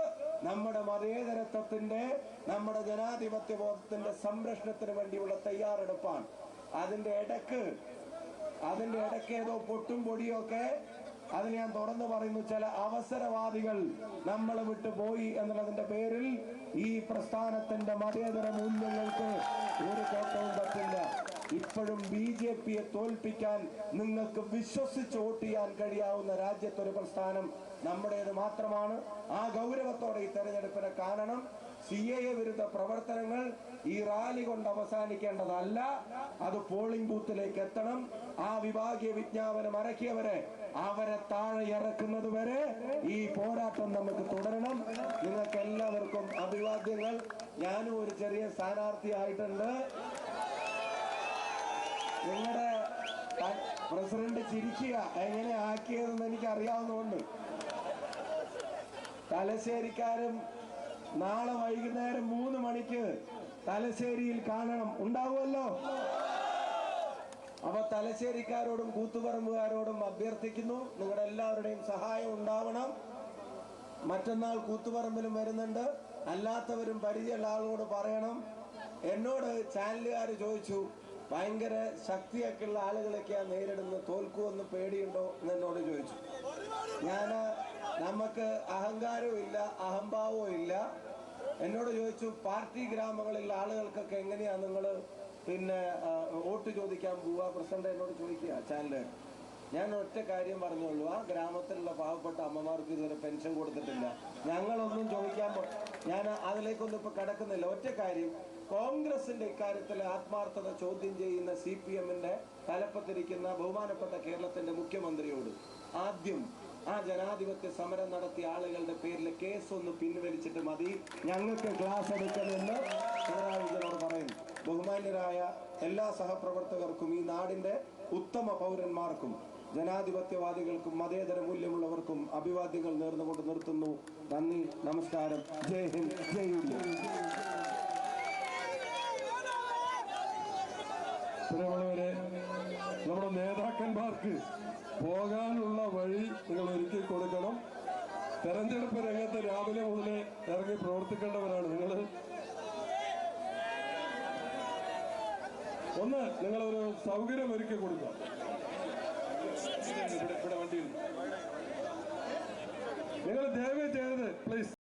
നമ്മുടെ മതേതരത്വത്തിന്റെ, നമ്മുടെ ജനാധിപത്യ ബോധത്തിന്റെ സംരക്ഷണത്തിന് വേണ്ടിയുള്ള തയ്യാറെടുപ്പാണ്. അതിന്റെ ഇടയ്ക്ക് ഏതോ പൊട്ടും പൊടിയും ഒക്കെ, അത് ഞാൻ തുറന്നു പറയുന്നു, ചില അവസരവാദികൾ നമ്മളെ വിട്ടു പോയി എന്നുള്ളതിന്റെ പേരിൽ ഈ പ്രസ്ഥാനത്തിന്റെ മതേതര മൂല്യങ്ങൾക്ക് ഒരു കോട്ടവും പറ്റില്ല. ഇപ്പോഴും BJP-യെ തോൽപ്പിക്കാൻ നിങ്ങൾക്ക് വിശ്വസിച്ച് വോട്ട് ചെയ്യാൻ കഴിയാവുന്ന രാജ്യത്തൊരു പ്രസ്ഥാനം നമ്മുടേത് മാത്രമാണ്. ആ ഗൗരവത്തോടെ ഈ തെരഞ്ഞെടുപ്പിനെ കാണണം. CAA വിരുദ്ധ പ്രവർത്തനങ്ങൾ ഈ റാലി കൊണ്ട് അവസാനിക്കേണ്ടതല്ല, അത് പോളിംഗ് ബൂത്തിലേക്ക് എത്തണം. ആ വിഭാഗീയ വിജ്ഞാപനം ഇറക്കിയവരെ അവരെ താഴെ ഇറക്കുന്നത് വരെ ഈ പോരാട്ടം നമുക്ക് തുടരണം. നിങ്ങൾക്ക് എല്ലാവർക്കും അഭിവാദ്യങ്ങൾ. ഞാനും ഒരു ചെറിയ സ്ഥാനാർത്ഥിയായിട്ടുണ്ട്. നിങ്ങളുടെ പ്രസിഡന്റ് ചിരിക്കുക, എങ്ങനെ ആക്കിയതെന്ന് എനിക്ക് അറിയാവുന്നതുകൊണ്ട്. തലശ്ശേരിക്കാരും നാളെ വൈകുന്നേരം 3 മണിക്ക് തലശ്ശേരിയിൽ കാണണം, ഉണ്ടാവുമല്ലോ. അപ്പൊ തലശ്ശേരിക്കാരോടും കൂത്തുപറമ്പുകാരോടും അഭ്യർത്ഥിക്കുന്നു, നിങ്ങളുടെ എല്ലാവരുടെയും സഹായം ഉണ്ടാവണം. മറ്റന്നാൾ കൂത്തുപറമ്പിലും വരുന്നുണ്ട്. അല്ലാത്തവരും പരിചയമുള്ള ആളോട് പറയണം. എന്നോട് ചാനലുകാർ ചോദിച്ചു, ഭയങ്കര ശക്തിയൊക്കെയുള്ള ആളുകളൊക്കെയാണ് നേരിടുന്നത്, തോൽക്കുമെന്ന് പേടിയുണ്ടോ എന്ന് എന്നോട് ചോദിച്ചു. ഞാൻ നമുക്ക് അഹങ്കാരവും ഇല്ല, അഹംഭാവവും ഇല്ല. എന്നോട് ചോദിച്ചു പാർട്ടി ഗ്രാമങ്ങളിലുള്ള ആളുകൾക്കൊക്കെ എങ്ങനെയാ നിങ്ങൾ വോട്ട് ചോദിക്കാൻ പോവുക? പ്രസിഡന്റ് എന്നോട് ചോദിക്കുക ചാനലിൽ. ഞാൻ ഒറ്റ കാര്യം പറഞ്ഞോളൂ, ആ ഗ്രാമത്തിലുള്ള പാവപ്പെട്ട അമ്മമാർക്ക് ഇതുവരെ പെൻഷൻ കൊടുത്തിട്ടില്ല. ഞങ്ങളൊന്നും ഞാൻ അതിലേക്കൊന്നും ഇപ്പൊ കടക്കുന്നില്ല. ഒറ്റ കാര്യം, കോൺഗ്രസിന്റെ ഇക്കാര്യത്തിൽ ആത്മാർത്ഥത ചോദ്യം ചെയ്യുന്ന CPM-ന്റെ തലപ്പത്തിരിക്കുന്ന ബഹുമാനപ്പെട്ട കേരളത്തിന്റെ മുഖ്യമന്ത്രിയോട് ആദ്യം ആ ജനാധിപത്യ സമരം നടത്തിയ ആളുകളുടെ പേരിൽ കേസൊന്ന് പിൻവലിച്ചിട്ട് മതി, ഞങ്ങൾക്ക് ക്ലാസ് എടുക്കണമെന്ന് പിണറായി വിജയനോട് പറയുന്നു. ബഹുമാന്യരായ എല്ലാ സഹപ്രവർത്തകർക്കും, ഈ നാടിന്റെ ഉത്തമ പൗരന്മാർക്കും, ജനാധിപത്യവാദികൾക്കും മതേതര മൂല്യമുള്ളവർക്കും അഭിവാദ്യങ്ങൾ നേർന്നുകൊണ്ട് നിർത്തുന്നു. നന്ദി, നമസ്കാരം, ജയ് ഹിന്ദ്, ജയ് ഇന്ത്യ. പ്രിയമുള്ളവരെ, നമ്മുടെ നേതാക്കന്മാർക്ക് പോകാനുള്ള വഴി നിങ്ങൾ ഒരുക്കി കൊടുക്കണം. തെരഞ്ഞെടുപ്പ് രംഗത്ത് രാവിലെ മുതലേ ഇറങ്ങി പ്രവർത്തിക്കേണ്ടവരാണ് നിങ്ങൾ. നിങ്ങളൊരു സൗകര്യം ഒരുക്കി കൊടുക്കുക. ഇവിടെ വണ്ടിയിൽ നിങ്ങൾ ദയവ് ചെയ്ത് പ്ലീസ്